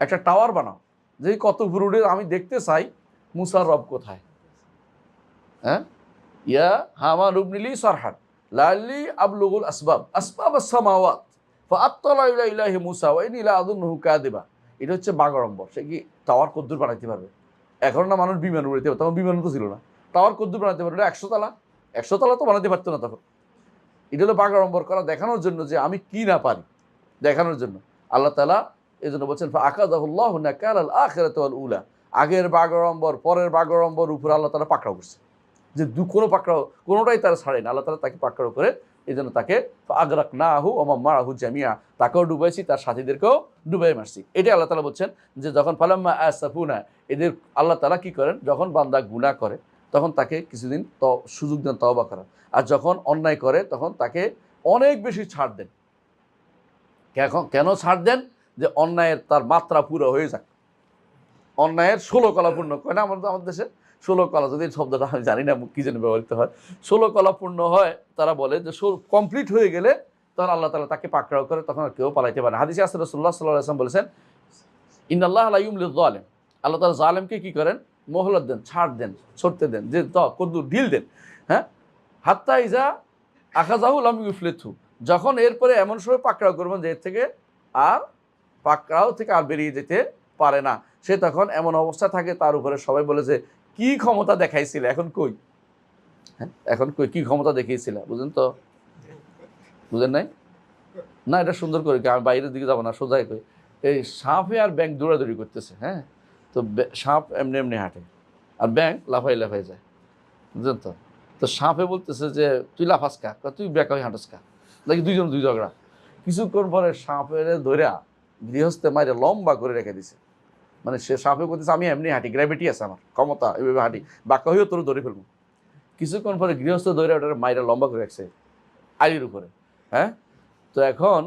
একটা টাওয়ার বানাও, যে কত উপরে উঠে আমি দেখতে চাই মুসার রব কোথায়। হ্যাঁ, ইয়া হামান ইবনিলি সারহান লাআল্লি আবলুগুল আসবাব আস-সামাওয়াত ফাআত্তালা ইলা ইলাহি মুসা ওয়া ইন্নী লা আযুন্নুহু কাযিবা। এটা হচ্ছে বাগাড়ম্বর। সে কি টাওয়ার কদ্দুর বানাইতে পারবে? এখন না মানুষ বিমান উড়াইতে পারত, তখন বিমান তো ছিল না। টাওয়ার কদ্দুর বানাইতে পারবে? 100 তলা, 100 তলা তো বানাতে পারতো না তখন। এটা হলো বাগাড়ম্বর করা, দেখানোর জন্য যে আমি কি না পারি, দেখানোর জন্য। আল্লাহ তাআলা এই জন্য বলছেন ফাআখাযাহুল্লাহু নাকালাল আখিরাতি ওয়াল উলা। আগের বাগাড়ম্বর পরের বাগাড়ম্বর উপরে আল্লাহ তাআলা পাকড়াও করছে, যে কোনো পাকড়াও কোনোটাই তারা ছাড়ে না। আল্লাহ তাআলা তাকে পাকড়াও করে, এই জন্য তাকে আগরাকনাহু ওয়া মান মাআহু জামিআ, তাকেও ডুবাইছি, তার সাথীদেরকেও ডুবাই মারছি। এটাই আল্লাহ তাআলা বলছেন যে যখন ফালাম্মা আসাফুনা, এদের আল্লাহ তাআলা কি করেন, যখন বান্দা গুনাহ করে তখন তাকে কিছুদিন সুযোগ দেন তওবা করার, আর যখন অন্যায় করে তখন তাকে অনেক বেশি ছাড় দেন। কেন ছাড় দেন? যে অন্যায়ের তার মাত্রা পুরো হয়ে যাক, অন্যায়ের 16 কলা পূর্ণ কয় না আমাদের দেশে 16 কলা, যদি শব্দটা আমি জানি না কি জন্য ব্যবহৃত হয়, 16 কলা পূর্ণ হয়, তারা বলে যে কমপ্লিট হয়ে গেলে তখন আল্লাহ তাআলা তাকে পাকড়াও করে, তখন আর কেউ পালাইতে পারে না। হাদিসে আছে রাসূলুল্লাহ সাল্লাল্লাহু আলাইহি ওয়াসাল্লাম বলেছেন ইন্নাল্লাহা লা ইউমলিয যালিম, আল্লাহ তাআলা জালেমকে কি করেন, মোহলত দেন, ছাড় দেন, ছড়তে দেন, যে কদ্দুর ঢিল দেন। হ্যাঁ, হাত্তা ইজা আখাযাহু লাম ইউফলিতহু, যখন এরপরে এমন সময় পাকড়াও করবেন যে এর থেকে আর পাকড়াও থেকে আর বেরিয়ে যেতে পারে না, সে তখন এমন অবস্থা থাকে তার উপরে সবাই বলে যে কি ক্ষমতা দেখাইছিল, এখন কই? হ্যাঁ, এখন কই, কি ক্ষমতা দেখিয়েছিল? বুঝেন তো? বুঝেন নাই না? এটা সুন্দর করে, আমি বাইরের দিকে যাবো না, সোজাই কই, এই সাপে আর ব্যাঙ দৌড়াদৌড়ি করতেছে। হ্যাঁ, তো সাপ এমনি এমনি হাঁটে আর ব্যাঙ লাফাই লাফাই যায়, বুঝলেন তো? তো সাপে বলতেছে যে তুই লাফাস কা, তুই বেকা হয়ে হাঁটাস কা, দেখি দুইজন দুই ঝগড়া। কিছুক্ষণ পরে সাপের ধরে গৃহস্থে মাইরে লম্বা করে রেখে দিছে। মানে সে সাপে বলতেছে আমি এমনি হাঁটি, গ্র্যাভিটি আছে আমার, ক্ষমতা, এইভাবে হাঁটি, বাক্য হয়েও তোর ধরে ফেলবো। কিছুক্ষণ পরে গৃহস্থ ধরে ওটা মাইরে লম্বা করে রাখছে আইলির উপরে। হ্যাঁ, তো এখন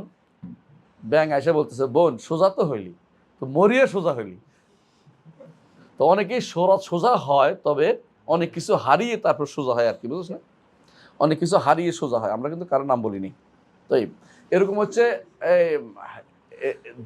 ব্যাঙ এসে বলতেছে বোন সোজা তো হইলি, তো মরিয়ে সোজা হইলি। তো অনেকেই সোজা হয়, তবে অনেক কিছু হারিয়ে তারপর সোজা হয় আর কি, বুঝছ না? অনেক কিছু হারিয়ে সোজা হয়, আমরা কিন্তু কারো নাম বলিনি। তো এরকম হচ্ছে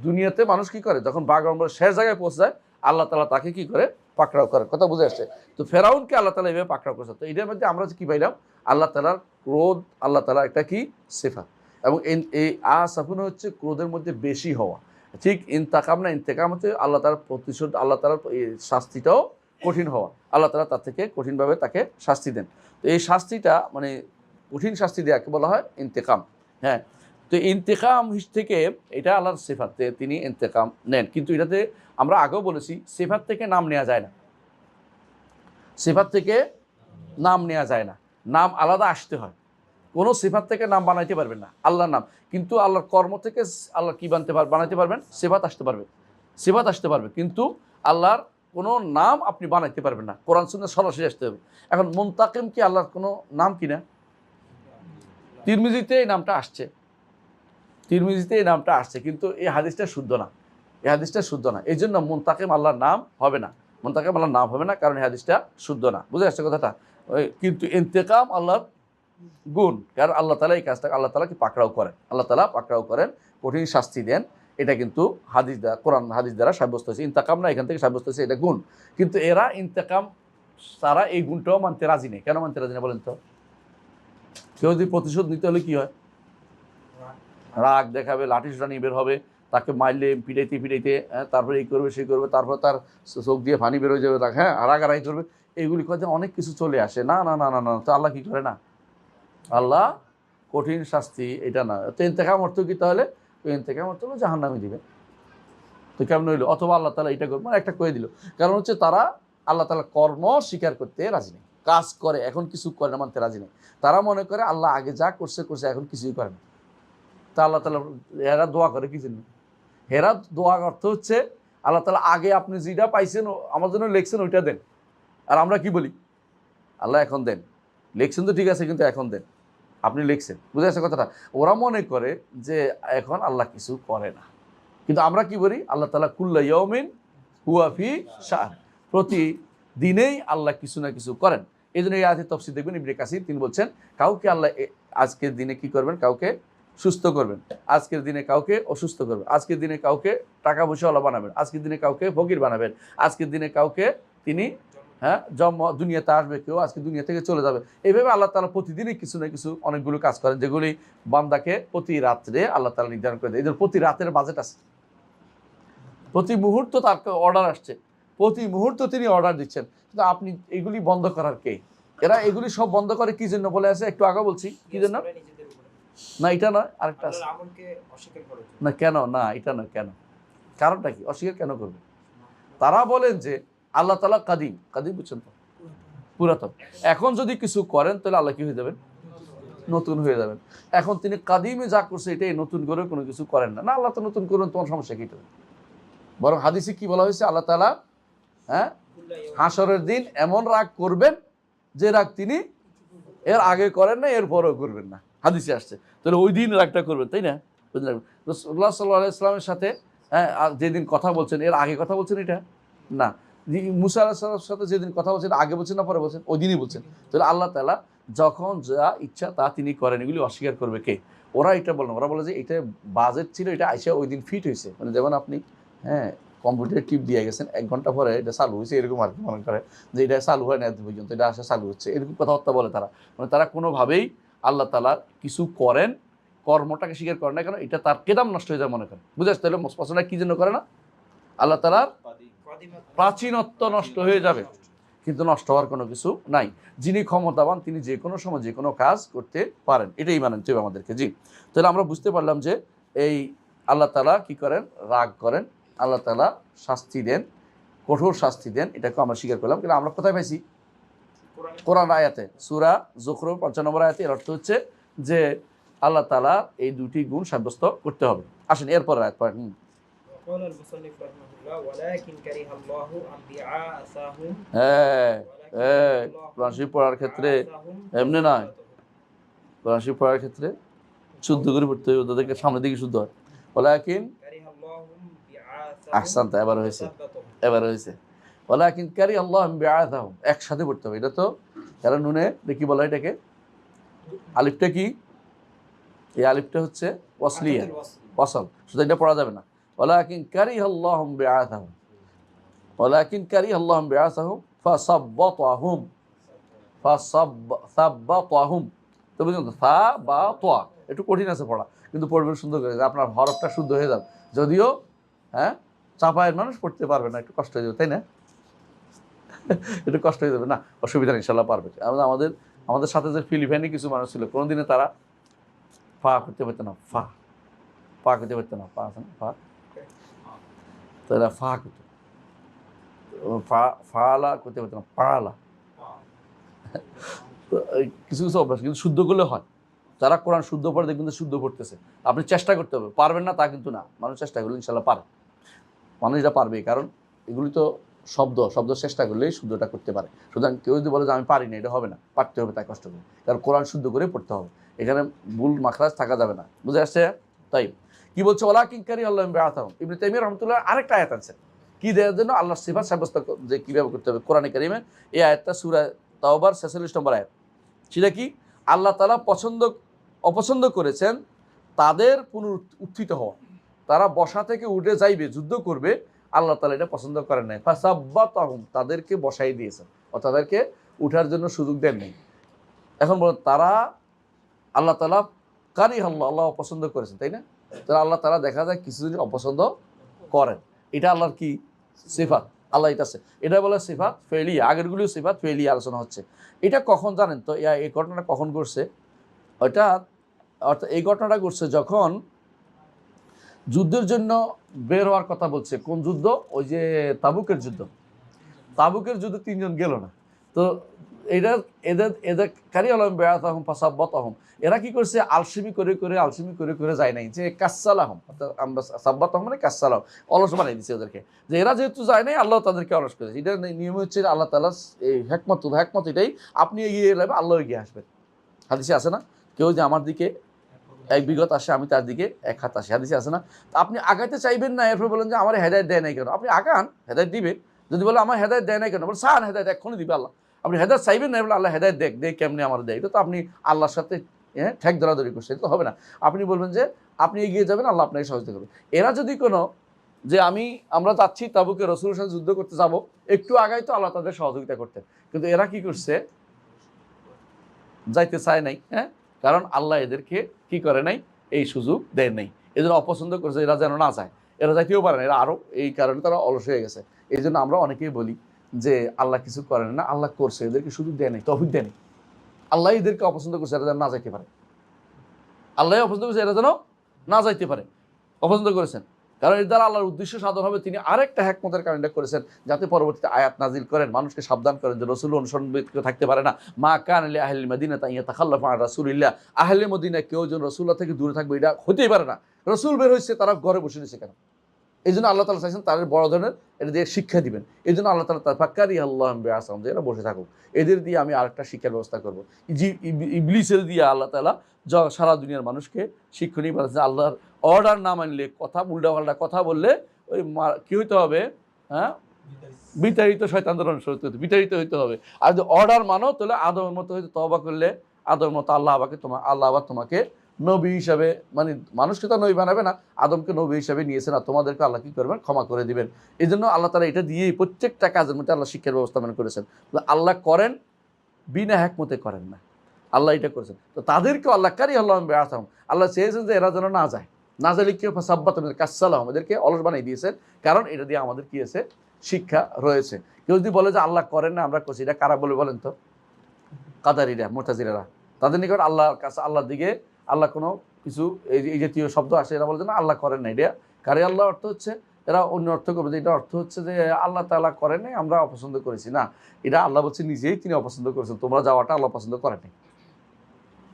দুনিয়াতে মানুষ কি করে, যখন বাগাড়ম্বর শেষ জায়গায় পৌঁছে যায় আল্লাহ তাআলা তাকে কি করে, পাকড়াও করে। কথা বুঝে আসছে? তো ফেরাউনকে আল্লাহ তাআলা এইভাবে পাকড়াও করছে। তো এটার মধ্যে আমরা কি পাইলাম, আল্লাহ তাআলার ক্রোধ, আল্লাহ তাআলার একটা কি সিফাত, এবং এই আসাফুন হচ্ছে ক্রোধের মধ্যে বেশি হওয়া। ঠিক ইন্তাকাম না, ইন্তেকাম হচ্ছে আল্লাহ তাআলার প্রতিশোধ, আল্লাহ তাআলার শাস্তিটাও কঠিন হওয়া, আল্লাহ তাআলা তার থেকে কঠিনভাবে তাকে শাস্তি দেন। তো এই শাস্তিটা মানে কঠিন শাস্তি দেওয়াকে বলা হয় ইন্তেকাম। হ্যাঁ, তো ইন্তেকাম থেকে এটা আল্লাহর সিফাত, তিনি ইন্তেকাম নেন। কিন্তু এটাতে আমরা আগেও বলেছি সিফাত থেকে নাম নেওয়া যায় না, সিফাত থেকে নাম নেওয়া যায় না, নাম আলাদা আসতে হয়। কোনো সিফাত থেকে নাম বানাইতে পারবেন না, আল্লাহর নাম। কিন্তু আল্লাহর কর্ম থেকে আল্লাহ কি বানাইতে পারবেন, সিফাত আসতে পারবে, সিফাত আসতে পারবে, কিন্তু আল্লাহর কোনো নাম আপনি বানাইতে পারবেন না। কোরআন সুন্নাহ সরাসরি আসতে হবে। এখন মুনতাকিম কি আল্লাহর কোনো নাম কিনা? তিরমিজিতে এই নামটা আসছে, তিরমিজিতে এই নামটা আসছে, কিন্তু এই হাদিসটা শুদ্ধ না, এই হাদিসটা শুদ্ধ না। এই জন্য মুনতাকিম আল্লাহর নাম হবে না, মুনতাকিম আল্লাহর নাম হবে না, কারণ এই হাদিসটা শুদ্ধ না। বুঝে আসছে কথাটা? কিন্তু ইন্তেকাম আল্লাহর গুণ, কারণ আল্লাহ তাআলা এই কাজটা, আল্লাহ তাআলা কি পাকড়াও করেন, আল্লাহ তাআলা পাকড়াও করেন, কঠিন শাস্তি দেন। এটা কিন্তু হাদিস দ্বারা, কোরআন হাদিস দ্বারা সাব্যস্ত হয়েছে। ইন্তেকাম না, এখান থেকে সাব্যস্ত হয়েছে এটা গুণ। কিন্তু এরা ইন্তেকাম, তারা এই গুণটাও মানতে রাজি নেই। কেন মানতে রাজি নেই বলেন তো? কেউ যদি প্রতিশোধ নিতে হলে কি হয়, রাগ দেখাবে, লাঠি সোটা নিয়ে বের হবে, তাকে মারলে পিটাইতে পিটাইতে, তারপরে এই করবে সেই করবে, তারপর তার চোখ দিয়ে পানি বের হয়ে যাবে, তাকে হ্যাঁ রাগারাগি করবে, এইগুলি করতে অনেক কিছু চলে আসে। না না না না না, তো আল্লাহ কি করে না, আল্লাহ কঠিন শাস্তি এটা না। তো ইন্তেকাম অর্থ কি তাহলে? তো ইন্তেকাম অর্থ হলো জাহান্নামে দিবে। তো কেমন হইলো? অথবা আল্লাহ তাআলা এটা করবে, মানে একটা করে দিল। কারণ হচ্ছে তারা আল্লাহ তাআলা কর্ম স্বীকার করতে রাজি নেই, কাজ করে এখন কিছু করে না মানতে রাজি নেই। তারা মনে করে আল্লাহ আগে যা করছে করছে, এখন কিছুই করে না। তা আল্লাহ তাআলা এরা দোয়া করে কি জন্য? হেরা দোয়ার অর্থ হচ্ছে আল্লাহ তাআলা আগে আপনি যেটা পাইছেন আমার জন্য লিখছেন ওইটা দেন। আর আমরা কি বলি, আল্লাহ এখন দেন, লিখছেন তো ঠিক আছে, কিন্তু এখন দেন, আপনি লিখছেন। বুঝে আসছে কথাটা? ওরা মনে করে যে এখন আল্লাহ কিছু করে না, কিন্তু আমরা কি বলি, আল্লাহ তাআলা কুল্লা ইয়াউমিন হুয়া ফি শাআন, প্রতিদিনেই আল্লাহ কিছু না কিছু করেন। এই জন্য এই আয়াতের তাফসীর দেখবেন ইবনে কাসির তিনি বলছেন, কাউকে আল্লাহ আজকের দিনে কি করবেন, কাউকে সুস্থ করবেন, আজকের দিনে কাউকে অসুস্থ করবেন, আজকের দিনে কাউকে টাকা পয়সাওয়ালা বানাবেন, আজকের দিনে কাউকে ফকির বানাবেন, আজকের দিনে কাউকে তিনি জন্ম দুনিয়াতে আসবে, কেউ আজকে দুনিয়া থেকে চলে যাবে। এইভাবে আল্লাহ তাআলা প্রতিদিনই কিছু না কিছু অনেকগুলো কাজ করেন, যেগুলি বান্দাকে প্রতি রাত্রে আল্লাহ তাআলা নির্ধারণ করে দেয়। এদের প্রতি রাতের বাজেট আছে, প্রতি মুহূর্ত তার অর্ডার আসছে, প্রতি মুহূর্ত তিনি অর্ডার দিচ্ছেন। কিন্তু আপনি এগুলি বন্ধ করার কে? এরা এগুলি সব বন্ধ করে কি জন্য বলে আছে, একটু আগে বলছি কি জন্য। না এটা নয়, আরেকটা আছে। না কেন, না এটা নয়, কেন, কারণটা কি? অস্বীকার কেন করবে? তারা বলেন যে আল্লাহ তাআলা কাদিম, কাদিম বুঝছেন তো, পুরাতন। এখন যদি কিছু করেন তাহলে আল্লাহ কি হয়ে যাবেন? নতুন হয়ে যাবেন। এখন তিনি কাদিমে যা করছে এটাই নতুন করে কোনো কিছু করেন না। না আল্লাহ তো নতুন করুন, তোমার সমস্যা কি? বরং হাদিসে কি বলা হয়েছে, আল্লাহ তাআলা হাসরের দিন এমন রাগ করবেন যে রাগ তিনি এর আগে করেন না, এর পরেও করবেন না। হাদিসে আসছে। তাহলে ওই দিন রাগটা করবেন, তাই না? রাসূলুল্লাহ সাল্লাল্লাহু আলাইহি ওয়াসাল্লামের সাথে যেদিন কথা বলছেন এর আগে কথা বলছেন এটা না। মুসা আলাইহিস সালামের সাথে যেদিন কথা বলছেন আগে বলছেন না পরে বলছেন? ওই দিনই বলছেন। তাহলে আল্লাহ তাআলা যখন যা ইচ্ছা তা তিনি করেন, এগুলি অস্বীকার করবে কে? ওরা এটা বলেন, ওরা বলে যে এটা বাজেট ছিল, এটা আইসা ওই দিন ফিট হয়েছে। মানে যেমন আপনি কম্পিউটারে টিপ দিয়ে গেছেন, 1 ঘন্টা পরে এটা চালু হয়েছে, এরকম আর কি মনে করে যে এটা চালু হয় না এত পর্যন্ত, এটা আসা চালু হচ্ছে, এরকম কথাবার্তা বলে তারা। মানে তারা কোনোভাবেই আল্লাহ তাআলা কিছু করেন, কর্মটাকে স্বীকার করে না, কেন এটা তার কেদাম নষ্ট হয়ে যায় মনে করেন। বুঝে আসতে হলে স্পষ্টটা কি জন্য করে না? আল্লাহ তাআলার প্রাচীনত্ব নষ্ট হয়ে যাবে, কিন্তু নষ্ট হওয়ার কোনো কিছু নাই। যিনি ক্ষমতাবান তিনি যে কোনো সময় যে কোনো কাজ করতে পারেন, এটাই মানতে হবে আমাদেরকে। জি, তাহলে আমরা বুঝতে পারলাম যে এই আল্লাহ তাআলা কি করেন? রাগ করেন, আল্লাহ তাআলা শাস্তি দেন, কঠোর শাস্তি দেন, এটাকে আমরা স্বীকার করলাম। কিন্তু আমরা কোথায় পাইছি? কোরআন আয়াতে, সূরা যুখরুফ ৫৫ নম্বর আয়াতে। এর অর্থ হচ্ছে যে আল্লাহ তাআলা এই দুটি গুণ সাব্যস্ত করতে হবে। আসেন এরপর আয়াত পড়েন। কোরআন শরীফ পড়ার ক্ষেত্রে এমনি নয়, কোরআন শরীফ পড়ার ক্ষেত্রে শুদ্ধ করে পড়তে হবে, ওদেরকে সামনের দিকে শুদ্ধ হয়। ওয়ালাকিন আহসানতা, এবার হয়েছে ওয়ালাকিন কারিহাল্লাহু বিআসাহুম, একসাথে পড়তে হবে। এটা তো এরা নুনে দেখি বলা, এটাকে আলিফটা কি? এই আলিফটা হচ্ছে ওয়াসলিয়া, ওয়াসল, শুধু এটা পড়া যাবে না। ওয়ালাকিন কারিহাল্লাহু বিআসাহুম, ওয়ালাকিন কারিহাল্লাহু বিআসাহুম ফাসাব্বাতাহুম, ফাসাব্বাতাহুম। তো বুঝুন তো, ফা বা তোয়া একটু কঠিন আছে পড়া, কিন্তু পড়বেন সুন্দর করে, আপনার হরফটা শুদ্ধ হয়ে যাবে। যদিও চাপায়ের মানুষ পড়তে পারবে না, একটু কষ্ট হয়ে যাবে, তাই না? একটু কষ্ট হয়ে যাবে, না অসুবিধা নেই, ইনশাল্লাহ পারবে। আমাদের সাথে যে ফিলিপাইনি কিছু মানুষ ছিল, কোনোদিনে তারা ফা করতে পারতো না, ফা করতে পারতো না, ফা আছে না, ফা, তো এরা ফা করতো, ফালা করতে পারতো না, পাড়ালা। তো কিছু কিছু অভ্যাস কিন্তু শুদ্ধ করলে হয়। যারা কোরআন শুদ্ধ পড়ে দেখবেন শুদ্ধ পড়তেছে। আপনি চেষ্টা করতে হবে, পারবেন না তা কিন্তু না, মানুষ চেষ্টা করলে ইনশাল্লাহ পারে, মানুষ এটা পারবে। কারণ এগুলি তো শব্দ চেষ্টা করলেই শুদ্ধটা করতে পারে। সুতরাং কেউ যদি বলে যে আমি পারি না, এটা হবে না, পারতে হবে তাই কষ্ট করে, কারণ কোরআন শুদ্ধ করে পড়তে হবে, এখানে ভুল মাখরাজ থাকা যাবে না। বুঝে আসছে? তাই কি বলছে? ওয়ালাকিন কারিহাল্লাহু বিআসাহুম। ইবনে তাইমিয়া রাহমাতুল্লাহ আরেকটা আয়াত আছে কি দেওয়ার জন্য, আল্লাহর সিফাত সাব্যস্ত যে কীভাবে করতে হবে কোরআনে কারিমে। এই আয়াতটা সূরা তাওবার 46 নম্বর আয়াত। সেটা কি? আল্লাহ তাআলা অপছন্দ করেছেন তাদের পুনরুত্থিত হওয়া, তারা বসা থেকে উঠে যাইবে, যুদ্ধ করবে, আল্লাহ তাআলা এটা পছন্দ করেন নাই। ফাসাব্বাতাহুম, তাদেরকে বসাই দিয়েছেন, তাদেরকে উঠার জন্য সুযোগ দেননি। এখন বলো, তারা আল্লাহ তাআলা কারিহাল্লাহ, আল্লাহ অপছন্দ করেছেন, তাই না? তাহলে আল্লাহ তাআলা দেখা যায় কিছু জিনিস অপছন্দ করেন, এটা আল্লাহর কি সিফাত, আল্লাহ এটা বলে সিফাত ফেলিয়া। আগেরগুলিও সিফাত ফেলিয়া আলোচনা হচ্ছে। এটা কখন জানেন তো? এই ঘটনাটা কখন ঘটছে? অর্থাৎ এই ঘটনাটা ঘটছে যখন যুদ্ধের জন্য বের হওয়ার কথা বলছে। কোন যুদ্ধ? ওই যে তাবুকের যুদ্ধ। তাবুকের যুদ্ধে 3 জন গেল না। তো এদের কারিহাল্লাহু বিআসাহুম ফাসাব্বাতাহুম, এরা কি করছে? আলসেমি করে যায় নাই, যে কাসালাহুম, আমরা সাব্বাতাহুম মানে কাসালাহুম, অলস বানাই দিচ্ছে ওদেরকে, যে এরা যেহেতু যায় নাই আল্লাহ তাদেরকে অলস করেছে। এটা নিয়ম হচ্ছে আল্লাহ তাআলার এই হিকমত এটাই, আপনি এগিয়ে এলে আল্লাহ এগিয়ে আসবেন। হাদিসে আছে না, কেউ যে আমার দিকে 1 বিঘত আসে আমি তার দিকে 1 হাত আসি, হাদিসে আছে না? তো আপনি আগাইতে চাইবেন না, এরপর বলেন যে আমার হেদায়েত দেয় নাই কেন? আপনি আগান, হেদায়েত দিবে। যদি বলে আমার হেদায়েত দেয় নাই কেন, বলে সান হেদায়েত এক্ষুনি দিবে আল্লাহ। আপনি হেদায়েত চাইবেন না, বলে আল্লাহ হেদায়েত দেখ কেমনি আমার দেয়। এটা তো আপনি আল্লাহর সাথে হ্যাঁ ঠেক ধরাধরি করছে, এটা তো হবে না। আপনি বলবেন যে আপনি এগিয়ে যাবেন, আল্লাহ আপনাকে সহযোগিতা করবে। এরা যদি কোনো যে আমরা যাচ্ছি তাবুকে রাসূলের সাথে যুদ্ধ করতে যাব, একটু আগাই তো আল্লাহ তাদের সহযোগিতা করতেন, কিন্তু এরা কি করছে, যাইতে চায় নাই। হ্যাঁ, কারণ আল্লাহ এদেরকে কি করে নাই, এই সুযোগ দেয় নাই, এদের অপছন্দ করছে, এরা যেন না যায়, এরা যাইতেও পারে না, এরা আরো এই কারণে তারা অলস হয়ে গেছে। এই জন্য আমরা অনেকেই বলি যে আল্লাহ কিছু করেন না, আল্লাহ করছে, এদেরকে সুযোগ দেয় নাই, তৌফিক দেয় নাই। আল্লাহ এদেরকে অপছন্দ করছে, এরা যেন না যাইতে পারে, আল্লাহ অপছন্দ করছে, এরা যেন না যাইতে পারে, অপছন্দ করেছেন। কারণ এর দ্বারা আল্লাহর উদ্দেশ্য সাধন হবে। তিনি আরেকটা হিকমতের কারণে এটা করেছেন, যাতে পরবর্তীতে আয়াত নাজিল করেন, মানুষকে সাবধান করেন যে রাসূল অনুসরণ ব্যতীত থাকতে পারে না। মা কান লি আহলিল মাদিনাতি আন ইয়াতাখাল্লাফু আন রাসূলিল্লাহ, আহলে মদিনা কেউ যেন রাসূলুল্লাহ থেকে দূরে থাকবে, এটা হতেই পারে না। রাসূল বের হয়েছে, তারা ঘরে বসে রয়েছে কেন? এই জন্য আল্লাহ তাআলা চাইছেন তাদের বড় ধরনের এটা দিয়ে শিক্ষা দিবেন। এই জন্য আল্লাহ তাআলা তাফাক্কারি আল্লাহ বিআসাম, যে এরা বসে থাকুক, এদের দিয়ে আমি আরেকটা শিক্ষার ব্যবস্থা করবো। ইবলিসের দিয়ে আল্লাহ তাআলা সারা দুনিয়ার মানুষকে শিক্ষণীয় বলেছে, আল্লাহর অর্ডার না মানলে, কথা উল্টাপাল্টা কথা বললে ওই কি হইতে হবে, হ্যাঁ বিতাড়িত, শয়তানদের অনুসরণ হতে, বিতাড়িত হইতে হবে। আর যদি অর্ডার মানো তাহলে আদমের মতো হয়তো তওবা করলে, আদমের মতো আল্লাহ আবার তোমাকে নবী হিসাবে, মানে মানুষকে তো নবী বানাবে না, আদমকে নবী হিসাবে নিয়েছেন, আর তোমাদেরকে আল্লাহ কি করবেন, ক্ষমা করে দিবেন। এই জন্য আল্লাহ তাআলা এটা দিয়েই প্রত্যেকটা কাজের মধ্যে আল্লাহ শিক্ষার ব্যবস্থা করেছেন। আল্লাহ করেন, বিনা হিকমতে করেন না, আল্লাহ এটা করেছেন। তো তাদেরকে আল্লাহ কারি আল্লাহ বেআসাম, আল্লাহ চেয়েছেন যে এরা যেন না যায়, না যাইলে কেউ সাব্বাত কাসালাম, এদেরকে অলস বানিয়ে দিয়েছেন। কারণ এটা দিয়ে আমাদের কি আছে, শিক্ষা রয়েছে। কেউ যদি বলে যে আল্লাহ করেন না, আমরা করছি, এটা কারা বলে বলেন তো? কাদারিরা, মুতাজিলারা। তাদের নিকট আল্লাহর কাছে, আল্লাহর দিকে আল্লাহ কোনো কিছু এই জাতীয় শব্দ আসে, এরা বলে যে না আল্লাহ করেন না, এটা কারি আল্লাহ অর্থ হচ্ছে, এরা অন্য অর্থ করবে যে এটা অর্থ হচ্ছে যে আল্লাহ তাআলা করেন নাই, আমরা অপছন্দ করেছি। না, এটা আল্লাহ বলছে নিজেই তিনি অপছন্দ করেছেন, তোমরা যাওয়াটা আল্লাহ পছন্দ করেন নাই,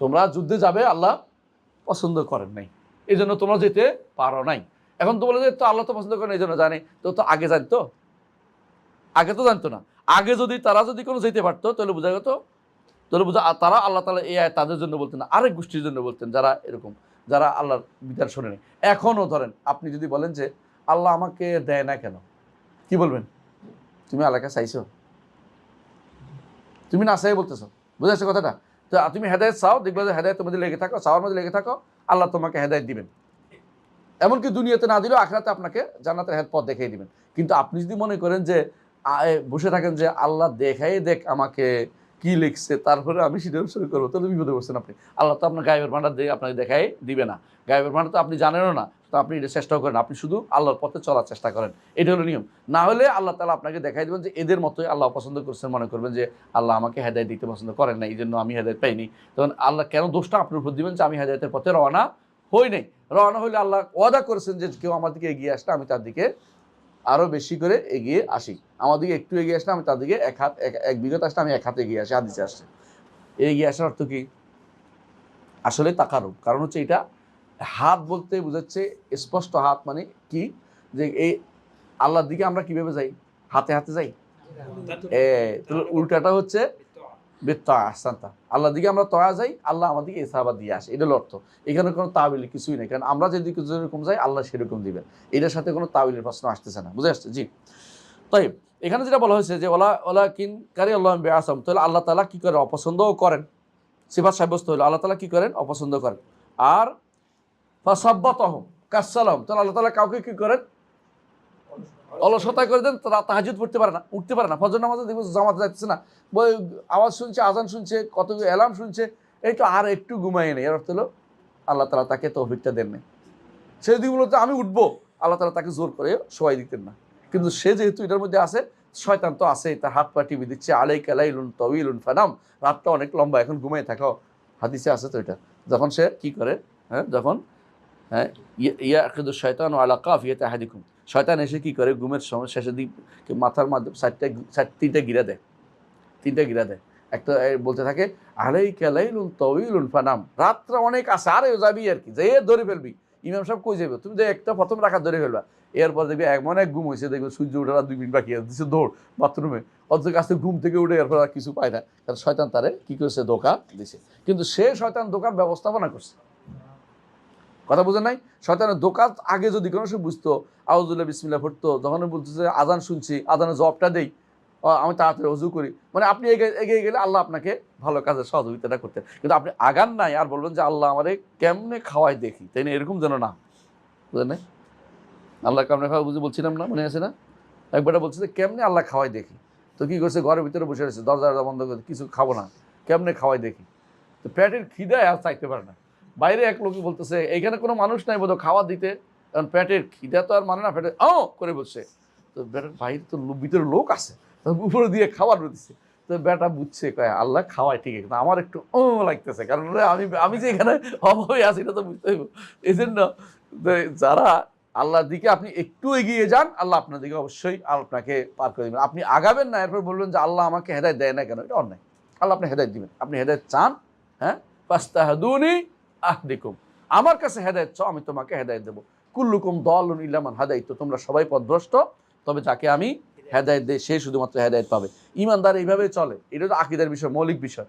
তোমরা যুদ্ধে যাবে আল্লাহ পছন্দ করেন নাই, এই জন্য তোমরা যেতে পারো নাই। এখন তো বলে যে তো আল্লাহ তো পছন্দ করেন এই জন্য জানে, তো আগে জানতো? আগে তো জানতো না। আগে যদি তারা যদি কোনো যেতে পারতো তাহলে বোঝা যেত, তাহলে বোঝা তারা আল্লাহ তাআলা এই আয়াত তাদের জন্য বলতেন না, আরেক গোষ্ঠীর জন্য বলতেন, যারা এরকম, যারা আল্লাহর বিধান শোনেনি। এখনও ধরেন আপনি যদি বলেন যে আল্লাহ আমাকে দেয় না কেন, কি বলবেন? তুমি আল্লাহকে চাইছো, তুমি না চাই বলতেছো, বুঝে আসছে কথাটা? তো তুমি হেদায়েত চাও, দেখবে যে হেদায়েতের মধ্যে লেগে থাকো, চাওয়ার মধ্যে লেগে থাকো, আল্লাহ তোমাকে হেদায়েত দিবেন। এমনকি দুনিয়াতে না দিলেও আখিরাতে আপনাকে জান্নাতের পথ দেখিয়ে দিবেন। কিন্তু আপনি যদি মনে করেন যে বসে থাকেন যে আল্লাহ দেখাই দেখ আমাকে কি লিখছে, তারপরে আমি সেটা অনুসরণ করবো, তাহলে বিপদে পড়ছেন আপনি। আল্লাহ তো আপনার গায়েবের ভান্ডার দিয়ে আপনাকে দেখাই দিবে না, গায়েবের ভান্ডার তো আপনি জানেনও না, তো আপনি এটা চেষ্টাও করেন, আপনি শুধু আল্লাহর পথে চলার চেষ্টা করেন, এটা হলো নিয়ম। না হলে আল্লাহ তাআলা আপনাকে দেখাই দেবেন যে এদের মতোই আল্লাহ পছন্দ করছেন, মনে করবেন যে আল্লাহ আমাকে হেদায়েত দিতে পছন্দ করেন না, এই জন্য আমি হেদায়েত পাইনি। তখন আল্লাহ কেন দোষটা আপনার উপর দিবেন যে আমি হেদায়েতের পথে রওনা হই নাই? রওনা হইলে আল্লাহ ওয়াদা করেছেন যে কেউ আমার দিকে এগিয়ে আসলে আমি তার দিকে আরো বেশি করে এগিয়ে আসি, আমার দিকে একটু এগিয়ে আসলে আমি তার দিকে এক বিগত আসলে আমি এক হাতে এগিয়ে আসি। হাদিসে আসছে এগিয়ে আসার অর্থ কি? আসলে তাকারুব। কারণ হচ্ছে এটা হাত বলতে বোঝাচ্ছে স্পষ্ট হাত, মানে কি যে এই আল্লাহর দিকে আমরা কিভাবে যাই, হাতে হাতে যাই। উল্টাটা হচ্ছে আহসানতা, আল্লাহর দিকে আমরা তয়া যাই, আল্লাহ আমাদেরকে ইসাবা দিয়ে আসে, এটা হলো অর্থ। এখানে কোনো তাবিল কিছুই নেই, কারণ আমরা যেদিকে যেরকম যাই আল্লাহ সেরকম দিবেন, এটার সাথে কোনো তাবিলের প্রশ্ন আসতেছে না, বুঝে আসছে? জি। তাই এখানে যেটা বলা হয়েছে যে ওলা কিন কারি আল্লাহ বেআসাম, তাহলে আল্লাহ তাআলা কি করে, অপছন্দও করেন। সিফাত সাব্যস্ত হলো আল্লাহ তাআলা কি করেন, অপছন্দ করেন। আর ফাসাব্বাতাহুম কাসসালাম, তাহলে আল্লাহ তাআলা কাউকে কি করেন, অলসতা করে দেন, তারা তাহাজ্জুদ পড়তে পারে না, উঠতে পারে না, ফজর নামাজে দেখবো জামাতে যাচ্ছে না, আওয়াজ শুনছে, আজান শুনছে, কত অ্যালার্ম শুনছে, এই তো আর একটু ঘুমায় নেই, এর অর্থ হলো আল্লাহ তাআলা তাকে তৌফিকটা দেন নাই। সে যদি বলতো আমি উঠবো, আল্লাহ তাআলা তাকে জোর করে শোয়াই দিতেন না। কিন্তু সে যেহেতু এটার মধ্যে আছে, শয়তান তো আছে, তার হাত পা টিপে দিচ্ছে, আলাইকা লাইলুন তাওয়িলুন ফানাম, রাতটা অনেক লম্বা, এখন ঘুমিয়ে থাকো, হাদিসে আছে তো এটা। যখন সে কি করে, হ্যাঁ যখন ইয়াকিদু শাইতানু আলা কাফিয়াতি আহাদিকুম, শয়তান এসে কি করে, ঘুমের সময় শেষের দিক মাথার মাধ্যমে তিনটা গিরা দেয়, একটা বলতে থাকে আলাইকা লাইলুন তাওয়িলুন ফানাম, রাতটা অনেক আছে, আরে যাবি আর কি, যে ধরে ফেলবি, ইমাম সাহেব কই যাবে, তুমি যে একটা প্রথম রাখা ধরে ফেলবা, এরপর দেখবি এমন এক ঘুম হয়েছে, দেখবে সূর্য ওঠার 2 মিনিট বাকি আছে, দিচ্ছে দৌড় বাথরুমে, অথচ কাছে ঘুম থেকে উঠে এরপর আর কিছু পায় না, কারণ শয়তান তারে কি করছে, ধোঁকা দিছে। কিন্তু সে শয়তান ধোঁকার ব্যবস্থাপনা করছে, কথা বুঝেন নাই? শয়তানের দোকান আগে যদি কোনো সে বুঝতো, আউযুবিল্লাহ বিসমিল্লাহ পড়তো, যখন বলতো যে আজান শুনছি, আজানের জবাবটা দেই, আমি তাড়াতাড়ি অজু করি, মানে আপনি এগিয়ে গেলে আল্লাহ আপনাকে ভালো কাজের সহযোগিতাটা করতেন। কিন্তু আপনি আগান নাই আর বলবেন যে আল্লাহ আমারে কেমনে খাওয়াই দেখি, তাই না? এরকম যেন না, বুঝলেন? আল্লাহ কেমনে খাওয়াই বলছিলাম না, মনে আছে না? একবারটা বলছে যে কেমনে আল্লাহ খাওয়াই দেখি। তো কি করছে, ঘরের ভিতরে বসে রয়েছে, দরজা বন্ধ করে, কিছু খাবো না, কেমনে খাওয়াই দেখি। তো পেটের খিদায় আর চাইতে পারে না। বাইরে এক লোক বলতেছে এইখানে কোনো মানুষ নাই বোধ খাওয়া দিতে, কারণ পেটের খিদা তো আর মানে না, পেটে করে বলছে। তো বেটার বাইরে তো ভিতরে লোক আছে, উপরে দিয়ে খাবার দিচ্ছে। তো বেটা বুঝছে কয় আল্লাহ খাওয়াই ঠিক আছে, আমার একটু লাগতেছে, কারণ আমি যে এখানে অভাবে আছি এটা তো বুঝতে হইব। এই জন্য যারা আল্লাহর দিকে আপনি একটু এগিয়ে যান, আল্লাহ আপনার দিকে অবশ্যই আপনাকে পার করে দেবেন। আপনি আগাবেন না, এরপর বলবেন যে আল্লাহ আমাকে হেদায়েত দেয় না কেন, এটা অন্যায়। আল্লাহ আপনি হেদায়েত দিবেন, আপনি হেদায়েত চান, হ্যাঁ, ফাস্তাহদুনি আহদিকুম, আমার কাছে হেদায়েত চাও, আমি তোমাকে হেদায়েত দেবো। কুল্লুকুম দাল্লুন ইল্লা মান হাদাইতু, তোমরা সবাই পথভ্রষ্ট, তবে যাকে আমি হেদায়েত দেই সে শুধুমাত্র হেদায়েত পাবে। ঈমানদার এইভাবে চলে, এটা তো আকীদার বিষয়, মৌলিক বিষয়।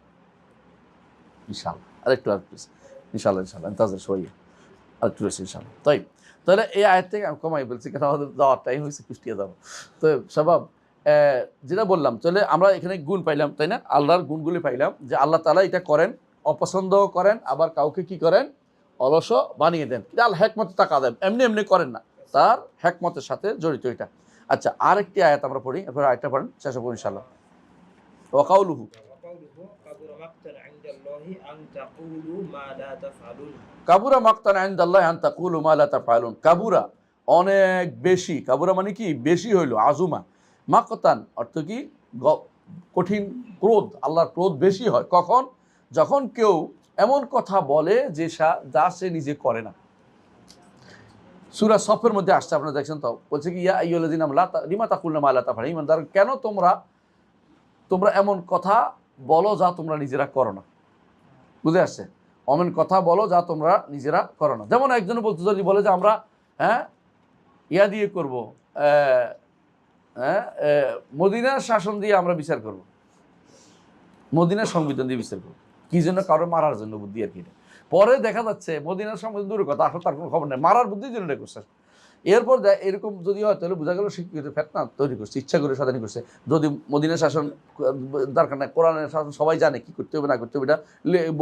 ইনশাআল্লাহ আরেকটু ইনশাআল্লাহ ইনতাজর শোয়া আরেকটু রয়েছে ইনশাআল্লাহ। তাই তাহলে এই আয়াত থেকে আমি কমাই বলছি, কারণ আমাদের যাওয়ার টাইম হয়েছে, কুষ্টিয়া যাবো। তো সবাব যেটা বললাম, চলে আমরা এখানে গুণ পাইলাম, তাই না? আল্লাহর গুণগুলি পাইলাম যে আল্লাহ তাআলা এটা করেন, অপছন্দ করেন, আবার কাউকে কি করেন, অলস বানিয়ে দেন। কিন্তু আল্লাহ হেকমতে টাকা দেন, এমনি এমনি করেন না, তার হেকমতের সাথে জড়িত এটা। আচ্ছা, আরেকটি আয়াত আমরা পড়ি, এরপর আরেকটা পড়েন, শেষ করব ইনশাআল্লাহ। ওয়াকাউলুহু কাবুরা মাকতান ইনদাল্লাহি আন তাকুলু মা লা তাফআলুন। কাবুরা অনেক বেশি, কাবুরা মানে কি বেশি হইল, আজুমা, মাকতান অর্থ কি কঠিন, ক্রোধ, আল্লাহর ক্রোধ বেশি হয় কখন, যখন কেউ এমন কথা বলে যে যা সে নিজে করে না। সূরা সফের মধ্যে আসছে, আপনারা দেখছেন তো, বলছে কি ইয়া আইয়ুহাল্লাযিনা আমানু লিমা তাকুলুনা মা লা তাফআলুন, ঈমানদার কেন তোমরা এমন কথা বলো যা তোমরা নিজেরা করো না। বুঝে আসছে? অমন কথা বলো যা তোমরা নিজেরা করো না। যেমন একজন বলতে যদি বলে যে আমরা ইয়া দিয়ে করবো, মদিনার শাসন দিয়ে আমরা বিচার করব, মদিনার সংবিধান দিয়ে বিচার করবো, কি জন্য? কারো মারার জন্য বুদ্ধি আর কি। পরে দেখা যাচ্ছে মদিনার সংবিধান দূরের কথা, আসলে তার কোনো খবর নেই, মারার বুদ্ধির জন্য এটা করছে। এরপর এরকম যদি হয় তাহলে বোঝা গেল শিক্ষিত ফেতনা তৈরি করছে, ইচ্ছা করে সাধারণ করছে। যদি মদিনার শাসন দরকার নাই, কোরআনের শাসন সবাই জানে কি করতে হবে না করতে হবে, এটা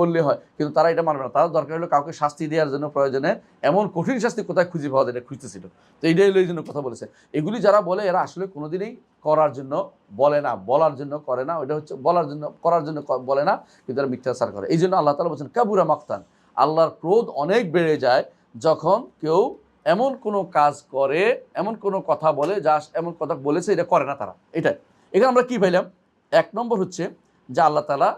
বললে হয়, কিন্তু তারা এটা মানবে না। তারা দরকার হলো কাউকে শাস্তি দেওয়ার জন্য প্রয়োজনে এমন কঠিন শাস্তি কোথায় খুঁজে পাওয়া যায় এটা খুঁজতেছিল। তো এইটাই হলো এই জন্য কথা বলেছে। এগুলি যারা বলে এরা আসলে কোনোদিনই করার জন্য বলে না, বলার জন্য করে না, ওইটা হচ্ছে বলার জন্য, করার জন্য বলে না, কিন্তু এরা মিথ্যাচার করে। এই জন্য আল্লাহ তাআলা বলছেন কাবুরা মাকতান, আল্লাহর ক্রোধ অনেক বেড়ে যায় যখন কেউ এমন কোনো কাজ করে, এমন কোনো কথা বলে যা এমন কথা বলেছে এটা করে না তারা। এটাই এখানে আমরা কি পাইলাম? এক নম্বর হচ্ছে যে আল্লাহ তাআলা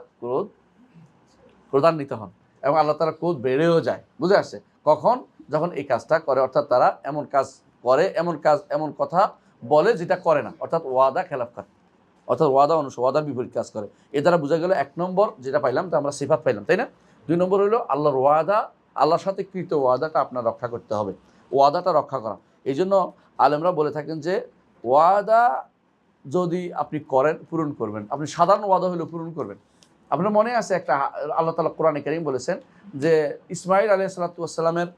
ক্রোধান্বিত হন এবং আল্লাহ তাআলা ক্রোধ বেড়েও যায়। বুঝে আসছে? কখন? যখন এই কাজটা করে, অর্থাৎ তারা এমন কাজ করে, এমন কথা বলে যেটা করে না, অর্থাৎ ওয়াদা খেলাফ করে, অর্থাৎ ওয়াদার বিপরীত কাজ করে। এ দ্বারা বোঝা গেল এক নম্বর যেটা পাইলাম, তো আমরা সিফাত পাইলাম, তাই না? দুই নম্বর হলো আল্লাহর ওয়াদা, আল্লাহর সাথে কৃত ওয়াদাটা আপনার রক্ষা করতে হবে, ওয়াদাটা রক্ষা করা। এই জন্য আলেমরা বলে থাকেন যে ওয়াদা যদি আপনি করেন পূরণ করবেন, আপনি সাধারণ ওয়াদা হলেও পূরণ করবেন। আপনার মনে আছে একটা আল্লাহ তাআলা কোরআনে কারীম বলেছেন যে ইসমাঈল আলাইহিস সালাতু ওয়াস সালামের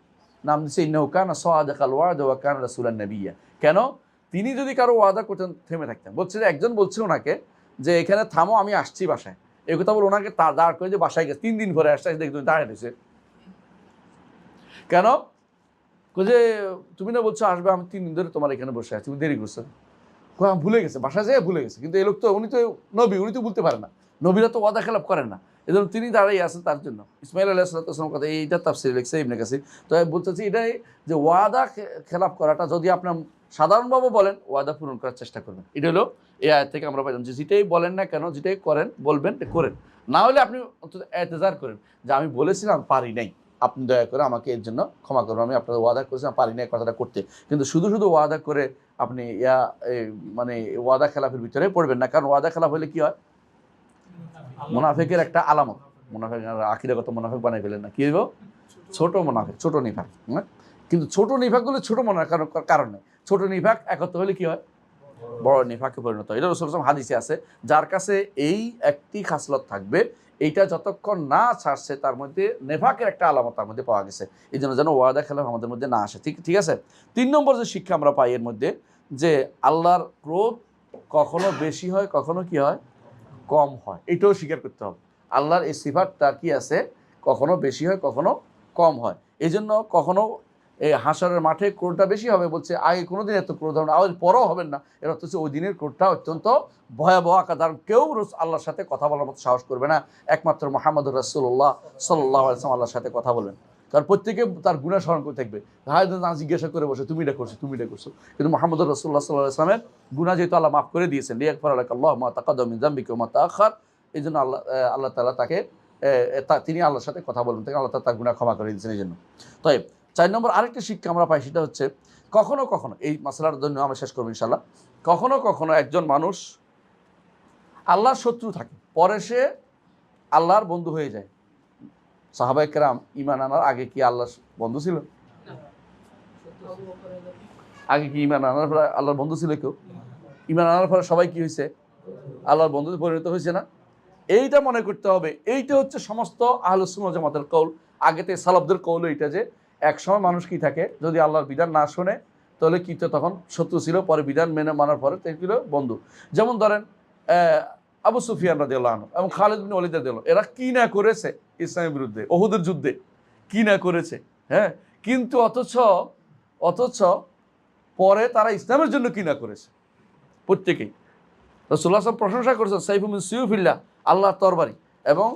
নাম দিয়েছে ইন্নাহু কানা সাদিকাল ওয়াদ ওয়া কানা রাসূলান নাবিয়্যা। কেন? তিনি যদি কারো ওয়াদা করতেন থেমে থাকতেন। বলছে যে একজন বলছিল ওনাকে যে এখানে থামো, আমি আসছি বাসায়, এই কথা বলে ওনাকে দাঁড় করে যে বাসায় গেছে, 3 দিন পরে আসছে, দেখুন দাঁড়িয়ে রয়েছে। কেন? যে তুমি না বলছো আসবে, আমি 3 দিন ধরে তোমার এখানে বসে আছি, তুমি দেরি করছো। ভুলে গেছে, বাসায় যেয়ে ভুলে গেছে। কিন্তু এই লোক তো, উনি তো নবী, উনি তো বলতে পারেন না, নবীরা তো ওয়াদা খেলাপ করেন না, এজন্য তিনি দাঁড়িয়ে আছেন তার জন্য। ইসমাঈল আলাইহিস সালাম কথা এইটা তাফসীরে লিখছে ইবনে কাসির। তো আমি বলতেছি এটাই যে ওয়াদা খেলাপ করাটা যদি আপনার সাধারণভাবে বলেন, ওয়াদা পূরণ করার চেষ্টা করবেন। এটা হলো এই আয়াত থেকে আমরা পাইলাম যে যেটাই বলেন না কেন, যেটাই করেন বলবেন করেন, না হলে আপনি অন্তত এতেজার করেন যে আমি বলেছিলাম পারি নাই, আপনি দয়া করে আমাকে এর জন্য ক্ষমা করবেন, আমি আপনাদের ওয়াদা করেছিলাম পারি না কথাটা করতে। কিন্তু শুধু ওয়াদা করে আপনি মানে ওয়াদা খেলাফের ভিতরে পড়বেন না, কারণ ওয়াদা খেলাফ হলে কি হয়? মুনাফিকের একটা আলামত, মুনাফিক আকীদাগত মুনাফিক বানাই ফেলেন না, কি হইব? ছোট মুনাফিক, ছোট নিফাক। কিন্তু ছোট নিফাকগুলো ছোট মনে হয় কারণ নেই, ছোট নিফাক একত্র হলে কি হয়? বড় নিফাকে পরিণত হয়। এটা রাসূল সাল্লাল্লাহু আলাইহি ওয়াসাল্লাম হাদিসে আছে, যার কাছে এই একটি খাসলত থাকবে, এইটা যতক্ষণ না ছাড়ছে তার মধ্যে নেফাকের একটা আলামত তার মধ্যে পাওয়া গেছে। এই জন্য যেন ওয়াদা খেলাফ আমাদের মধ্যে না আসে। ঠিক আছে। 3 নম্বর যে শিক্ষা আমরা পাই এর মধ্যে, যে আল্লাহর ক্রোধ কখনো বেশি হয়, কখনো কি হয়, কম হয়। এটাও স্বীকার করতে হবে। আল্লাহর এই সিফাতটা কি আছে, কখনো বেশি হয়, কখনো কম হয়। এই জন্য কখনো এই হাসরের মাঠে ক্রোধটা বেশি হবে, বলছে আগে কোনোদিন এত ক্রোধ হবে না, আর পরও হবেন না। এর অর্থ হচ্ছে ওই দিনের ক্রোধটা অত্যন্ত ভয়াবহ আকার ধারণ। কেউ আল্লাহর সাথে কথা বলার মতো সাহস করবে না, একমাত্র মুহাম্মদুর রাসূলুল্লাহ সাল্লাল্লাহু আলাইহি ওয়াসাল্লাম আল্লাহর সাথে কথা বলেন। কারণ প্রত্যেকে তার গুনাহ স্মরণ করে থাকবে, হয়তো না জিজ্ঞাসা করে বসে তুমি এটা করছো, তুমি এটা করছো। কিন্তু মুহাম্মদুর রাসূলুল্লাহ সাল্লাল্লাহু আলাইহি ওয়াসাল্লামের গুনাহ যেহেতু আল্লাহ মাফ করে দিয়েছেন, লিয়াগফিরা লাকাল্লাহু মা তাকাদ্দামা মিন যামবিকা ওয়া মা তাআখার, এই জন্য আল্লাহ তাআলা তাকে তিনি আল্লাহর সাথে কথা বলেন, তাকে আল্লাহ তার গুনাহ ক্ষমা করে দিয়েছেন। এই জন্য তাই 4 নম্বর আরেকটা শিক্ষা আমরা পাই, সেটা হচ্ছে কখনো কখনো, এই মাসলার জন্য আমরা শেষ করবো ইনশাআল্লাহ, কখনো কখনো একজন মানুষ আল্লাহর শত্রু থাকে, পরে সে আল্লাহর বন্ধু হয়ে যায়। সাহাবায়ে কেরাম ঈমান আনার আগে কি আল্লাহর বন্ধু ছিল? আগে কি ঈমান আনার পরে আল্লাহর বন্ধু ছিল কেউ? ঈমান আনার পরে সবাই কি হয়েছে? আল্লাহর বন্ধুতে পরিণত হয়েছে না? এইটা মনে করতে হবে। এইটা হচ্ছে সমস্ত আহলুস সুন্নাহ ওয়াল জামাতের কওল, আগেতে সালাফদের কওল এইটা, যে একসময় মানুষ কি থাকে, যদি আল্লাহর বিধান না শোনে তাহলে কি, তো তখন শত্রু ছিল, পরে বিধান মেনে মানার পরে ছিল বন্ধু। যেমন ধরেন আবু সুফিয়ান রাদিয়াল্লাহু আনহু এবং খালিদ বিন ওয়ালিদ রাদিয়াল্লাহু আনহু, এরা কি না করেছে ইসলামের বিরুদ্ধে, উহুদের যুদ্ধে কি না করেছে, হ্যাঁ। কিন্তু অথচ পরে তারা ইসলামের জন্য কি না করেছে প্রত্যেকেই। রাসূলুল্লাহ সাল্লাল্লাহু আলাইহি ওয়াসাল্লাম প্রশংসা করেছেন সাইফুম মিন সিয়ুফিল্লাহ, আল্লাহর তরবারি। এবং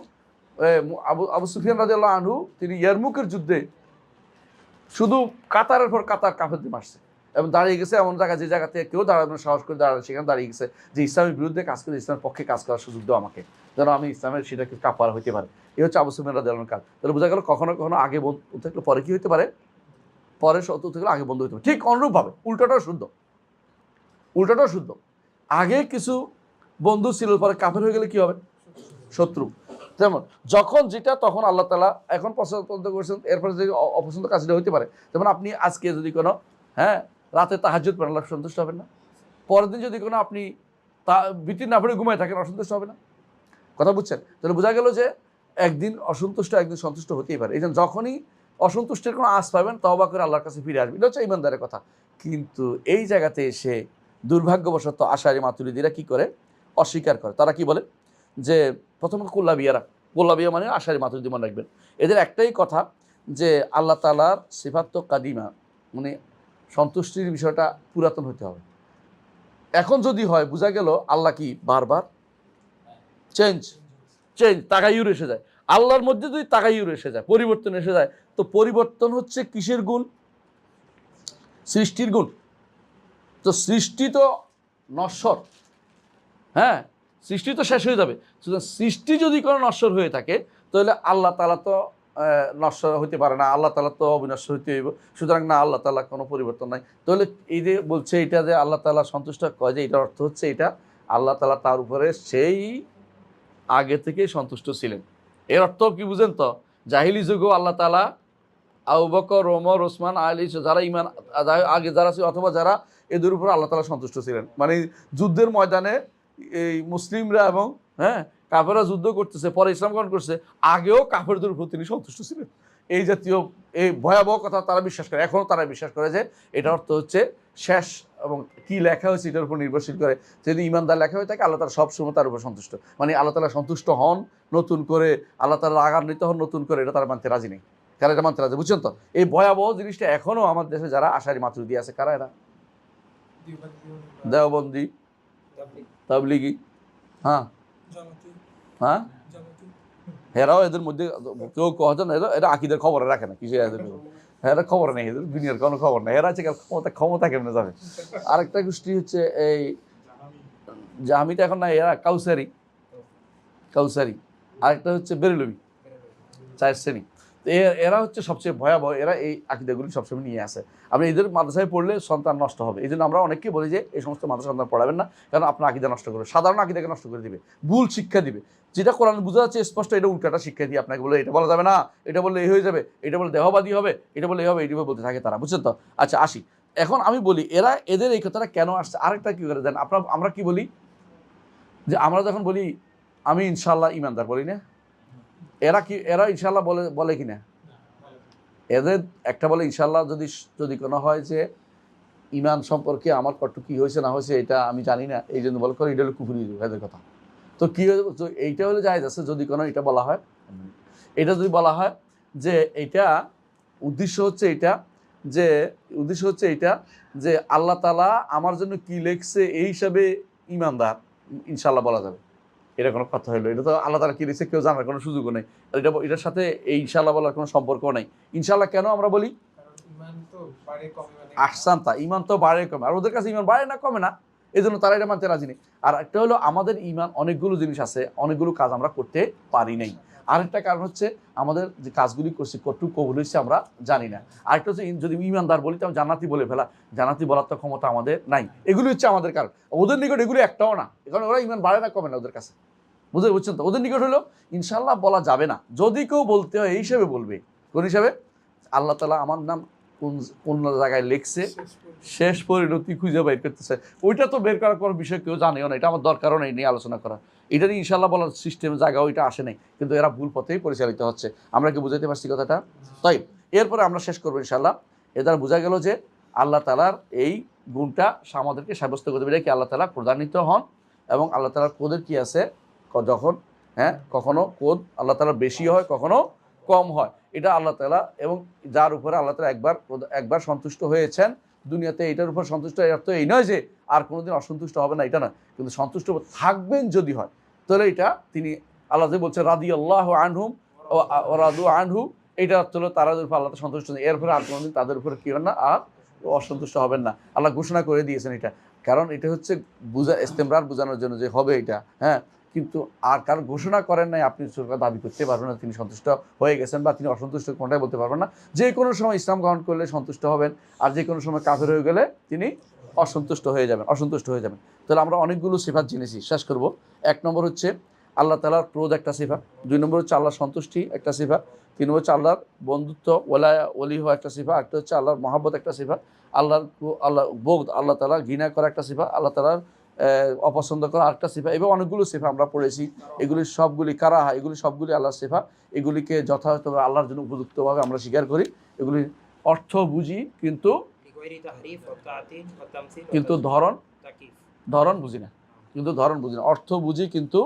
আবু সুফিয়ান রাদিয়াল্লাহু আনহু তিনি ইয়ারমুকের যুদ্ধে শুধু কাতারের পর কাতার কাফেরদের মারছে এবং দাঁড়িয়ে গেছে এমন জায়গায়, যে জায়গা থেকে কেউ দাঁড়ানোর সাহস করে দাঁড়ানো, সেখানে দাঁড়িয়ে গেছে যে ইসলামের বিরুদ্ধে কাজ করে, ইসলামের পক্ষে কাজ করার সুযোগ দাও আমাকে, যেন আমি ইসলামের সেটাকে কাফার হইতে পারে। এই হচ্ছে আবু সুফিয়ান রাদিয়াল্লাহু আনহুর কাজ। তাহলে বোঝা গেল কখনো কখনো আগে বন্ধু থাকলে পরে কি হতে পারে, পরে শত্রু থাকলে আগে বন্ধু হতে পারে। ঠিক অনুরূপভাবে উল্টাটাও শুদ্ধ। আগে কিছু বন্ধু ছিল, পরে কাফের হয়ে গেলে কি হবে, শত্রু। যেমন যখন যেটা তখন আল্লাহ তাআলা এখন পছন্দ করেছেন, এরপরে যে অপছন্দ কাজটা হইতে পারে। যেমন আপনি আজকে যদি কোনো রাতে তাহাজ্জুদ পড়েন, আল্লাহ সন্তুষ্ট হবেন না। পরের দিন যদি কোনো আপনি বিতির না পড়ে ঘুমায় থাকেন, অসন্তুষ্ট হবে না। কথা বুঝছেন? তাহলে বোঝা গেল যে একদিন অসন্তুষ্ট, একদিন সন্তুষ্ট হতেই পারে। এই জন্য যখনই অসন্তুষ্টের কোনো আশ পাবেন, তওবা করে আল্লাহর কাছে ফিরে আসবেন, এটা হচ্ছে ঈমানদারের কথা। কিন্তু এই জায়গাতে এসে দুর্ভাগ্যবশত আশারি মাতুরিদিরা কি করে, অস্বীকার করে। তারা কি বলে যে প্রথমত কুল্লাবিয়া মানে আশারি মাতুরিদি মনে রাখবেন। এদের একটাই কথা যে আল্লাহ তাআলার সিফাত তো কাদিমা, মানে সন্তুষ্টির বিষয়টা পুরাতন হতে হবে। এখন যদি হয়, বোঝা গেল আল্লাহ কি বারবার চেঞ্জ তাগায়ুর এসে যায়। আল্লাহর মধ্যে যদি তাগায়ুর এসে যায়, পরিবর্তন এসে যায়, তো পরিবর্তন হচ্ছে কিসের গুণ? সৃষ্টির গুণ। তো সৃষ্টি তো নশ্বর, হ্যাঁ, সৃষ্টি তো শেষ হয়ে যাবে। সুতরাং সৃষ্টি যদি কোনো নশ্বর হয়ে থাকে, তাহলে আল্লাহ তাআলা তো নশ্বর হইতে পারে না, আল্লাহ তাআলা তো অবিনশ্বর হইতে হইব। সুতরাং না, আল্লাহ তাআলা কোনো পরিবর্তন নাই। তাহলে এই যে বলছে এটা যে আল্লাহ তাআলা সন্তুষ্ট কয়, যে এটার অর্থ হচ্ছে এটা আল্লাহ তাআলা তার উপরে সেই আগে থেকেই সন্তুষ্ট ছিলেন। এর অর্থ কি বুঝেন? তো জাহিলি যুগেও আল্লাহ তাআলা আবু বকর, ওমর, ওসমান, আলী, যারা ঈমান আগে যারা ছিল অথবা যারা, এদের উপর আল্লাহ তাআলা সন্তুষ্ট ছিলেন। মানে যুদ্ধের ময়দানে এই মুসলিমরা এবং কাফেররা যুদ্ধ করতেছে, পরে ইসলাম গ্রহণ করছে, আগেও কাফেরদের উপর তিনি সন্তুষ্ট ছিলেন। এই জাতীয় এই ভয়াবহ কথা তারা বিশ্বাস করে, এখনও তারা বিশ্বাস করে যে এটা অর্থ হচ্ছে শেষ, এবং কি লেখা হয়েছে এটার উপর নির্ভরশীল করে। যদি ঈমানদার লেখা হয়ে থাকে, আল্লাহ তাআলা সবসময় তার উপর সন্তুষ্ট। মানে আল্লাহ তাআলা সন্তুষ্ট হন নতুন করে, আল্লাহ তাআলা রাগান্বিত হন নতুন করে, এটা তারা মানতে রাজি নেই। কারা এটা মানতে রাজি? বুঝছেন তো? এই ভয়াবহ জিনিসটা এখনও আমার দেশে যারা আশারি মাতুরিদি আছে, কারা এরা? দেওবন্দি, তাবলিগি, হ্যাঁ, হেরাও এদের মধ্যে কেউ কথা না, এরা আকিদের খবর রাখে না, কিছু এরা খবর নেই, এদের দুনিয়ার কোনো খবর নেই। এরা আছে ক্ষমতা কেমনে যাবে। আরেকটা গোষ্ঠী হচ্ছে এই জামিটা এখন না, এরা কাউসারি, আরেকটা হচ্ছে বেরেলবি, 4 শ্রেণী। তো এরা হচ্ছে সবচেয়ে ভয়াবহ, এরা এই আকিদাগুলি সবসময় নিয়ে আসে। আপনি এদের মাদ্রাসায় পড়লে সন্তান নষ্ট হবে। এই জন্য আমরা অনেককে বলি যে এই সমস্ত মাদ্রাসা সন্তান পড়াবেন না, কারণ আপনার আকিদা নষ্ট করবে, সাধারণ আকিদাকে নষ্ট করে দিবে, ভুল শিক্ষা দিবে। যেটা কোরআন বোঝা যাচ্ছে স্পষ্ট, এটা উল্টাটা শিক্ষা দিয়ে আপনাকে বলে এটা বলা যাবে না, এটা বললে এই হয়ে যাবে, এটা বলে দেহবাদী হবে, এটা বলে এই হবে, এইভাবে বলতে থাকে তারা। বুঝছেন তো? আচ্ছা আসি, এখন আমি বলি এদের এই কথাটা কেন আসছে। আরেকটা কি করে দেন আমরা কি বলি, যে আমরা যখন বলি আমি ইনশাআল্লাহ ঈমানদার, বলি না? এরা ইনশাআল্লাহ বলে কিনা? এদের একটা বলে ইনশাআল্লাহ যদি কোনো হয় যে ইমান সম্পর্কে আমার কতটুকু কি হয়েছে না হয়েছে এটা আমি জানি না, এই জন্য বল করে এটা হলো কুফরি এদের কথা। তো কি তো এইটা হলো জায়েজ আছে যদি কোনো এটা বলা হয়, এটা যদি বলা হয় যে এটা উদ্দেশ্য হচ্ছে এটা যে আল্লাহ তাআলা আমার জন্য কি লিখছে এই হিসাবে ঈমানদার, ইনশাআল্লাহ বলা যাবে। এটা কোনো কথা হলো, এটা তো আল্লাহ তাআলা কি লিখছে কেউ জানার কোনো সুযোগও নেই। এটার সাথে এই ইনশাআল্লাহ বলার কোনো সম্পর্ক নেই। ইনশাআল্লাহ কেন আমরা বলি? আহসানতা, ঈমান তো বাড়ে কমে, আর ওদের কাছে ঈমান বাড়ে না কমে না, এই জন্য তারা এটা মানতে রাজি নেই। আর একটা হলো আমাদের ঈমান অনেকগুলো জিনিস আছে, অনেকগুলো কাজ আমরা করতে পারি নাই। আরেকটা কারণ হচ্ছে আমাদের যে কাজগুলি করছি কতটুকু কবুল হয়েছে আমরা জানি না। আরেকটা হচ্ছে যদি ঈমানদার বলি তো জান্নাতি বলে ফেলা, জান্নাতি বলার তো ক্ষমতা আমাদের নাই। এগুলি হচ্ছে আমাদের কারণ। ওদের নিকট এগুলি একটাও না, কারণ ওরা ঈমান বাড়ে না কমে না ওদের কাছে, বুঝছেন তো? ওদের নিকট হলো ইনশাআল্লাহ বলা যাবে না, যদি কেউ বলতে হয় এই হিসেবে বলবে। কোন হিসাবে? আল্লাহ তাআলা আমার নাম কোন জায়গায় লিখছে, শেষ পরিণতি খুঁজে বের করতেছে, ওইটা তো বের করার কোনো বিষয় কেউ জানেও না, এটা আমার দরকারও নেই নিয়ে আলোচনা করা। এটা নিয়ে ইনশাআল্লাহ বলার সিস্টেম জায়গা ওইটা আসে নাই, কিন্তু এরা ভুল পথেই পরিচালিত হচ্ছে। আমরা কি বুঝাইতে পারছি কথাটা? তাই এরপরে আমরা শেষ করবো ইনশাআল্লাহ। এ দ্বারা বোঝা গেল যে আল্লাহ তাআলার এই গুণটা আমাদেরকে সাব্যস্ত করতে পারে কি আল্লাহ তাআলা ক্রোধান্বিত হন, এবং আল্লাহ তাআলার ক্রোধের কি আছে যখন কখনো ক্রোধ আল্লাহ তাআলার বেশি হয়, কখনো কম হয়। এটা আল্লাহ তাআলা, এবং যার উপরে আল্লাহ তাআলা একবার সন্তুষ্ট হয়েছেন দুনিয়াতে, এটার উপর সন্তুষ্ট, এর অর্থ এই নয় যে আর কোনোদিন অসন্তুষ্ট হবে না, এটা না, কিন্তু সন্তুষ্ট থাকবেন যদি হয় তাহলে এটা তিনি আল্লাহ যে বলছে রাদিয়াল্লাহু আনহুম ওয়া রাদু আনহু, এটা অর্থ হলো তারা উপর আল্লাহ সন্তুষ্ট নেই, এরপরে আর কোনোদিন তাদের উপরে কি হন না, আর অসন্তুষ্ট হবেন না। আল্লাহ ঘোষণা করে দিয়েছেন এটা, কারণ এটা হচ্ছে ইস্তেমরার বোঝানোর জন্য যে হবে এটা, কিন্তু আর কারণ ঘোষণা করেন নাই, আপনি দাবি করতে পারবেন না তিনি সন্তুষ্ট হয়ে গেছেন বা তিনি অসন্তুষ্ট, কোনটাই বলতে পারবেন না। যে কোনো সময় ইসলাম গ্রহণ করলে সন্তুষ্ট হবেন, আর যে কোনো সময় কাফের হয়ে গেলে তিনি অসন্তুষ্ট হয়ে যাবেন। তাহলে আমরা অনেকগুলো সিফাত জেনেছি, শেষ করব। 1 নম্বর হচ্ছে আল্লাহ তাআলার ক্রোধ একটা সিফা, 2 নম্বর হচ্ছে আল্লাহর সন্তুষ্টি একটা সিফা, 3 নম্বর হচ্ছে আল্লাহর বন্ধুত্ব ওলি হওয়া একটা সিফা, একটা হচ্ছে আল্লাহর মহব্বত একটা সিফা, আল্লাহ বোধ, আল্লাহ তাআলা ঘৃণা করা একটা সিফা, আল্লাহ তাআলার অপছন্দ করা আরেকটা সিফা, এবং অনেকগুলো সিফা আমরা পড়েছি। এগুলি সবগুলি কারাহা, এগুলি সবগুলি আল্লাহর সিফা। এগুলিকে যথাযথভাবে আল্লাহর জন্য উপযুক্তভাবে আমরা স্বীকার করি। এগুলির অর্থ বুঝি কিন্তু ধরন বুঝি না, অর্থ বুঝি কিন্তু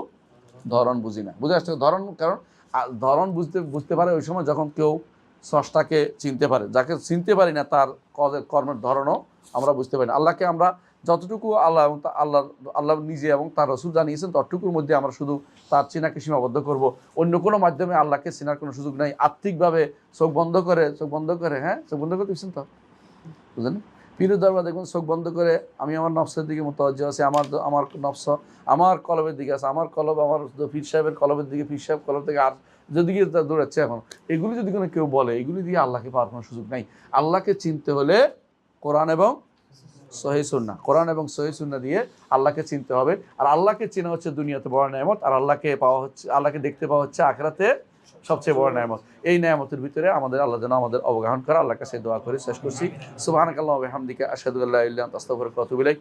ধরন বুঝি না। বুঝে আসছে ধরন? কারণ ধরন বুঝতে পারে ওই সময় যখন কেউ স্রষ্টাকে চিনতে পারে। যাকে চিনতে পারি না তার কর্মের ধরনও আমরা বুঝতে পারি না। আল্লাহকে আমরা যতটুকু আল্লাহ নিজে এবং তার রাসূল জানিয়েছেন ততটুকুর মধ্যে আমরা শুধু তার চেনাকে সীমাবদ্ধ করব। অন্য কোনো মাধ্যমে আল্লাহকে চেনার কোনো সুযোগ নাই। আত্মিকভাবে চোখ বন্ধ করে চোখ বন্ধ করে দিচ্ছেন তো, বুঝলেন? পীরের দরবার দেখুন, চোখ বন্ধ করে আমি আমার নফসের দিকে মুতাওয়াজ্জিহ আছি, আমার নফস আমার কলবের দিকে আছে, আমার কলব আমার পীর সাহেবের কলবের দিকে, পীর সাহেব কলব থেকে আর যেদিকে দৌড়াচ্ছে এখন, এগুলি যদি কোনো কেউ বলে, এগুলি দিয়ে আল্লাহকে পাওয়ার কোনো সুযোগ নাই। আল্লাহকে চিনতে হলে কোরআন এবং সহিহ সুন্নাহ দিয়ে আল্লাহকে চিনতে হবে। আর আল্লাহকে চেনা হচ্ছে দুনিয়াতে বড় নেয়ামত, আর আল্লাহকে দেখতে পাওয়া হচ্ছে আখিরাতে সবচেয়ে বড় নেয়ামত। এই নেয়ামতের ভিতরে আল্লাহ যেন আমাদের অবগাহন করে, আল্লাহর কাছে দোয়া করে শেষ করছি। সুবহানাকাল্লাহু ওয়া বিহামদিকা আশহাদু আল্লা ইলাহা ইল্লা আনতা আস্তাগফিরুকা ওয়া আতুবু ইলাইক।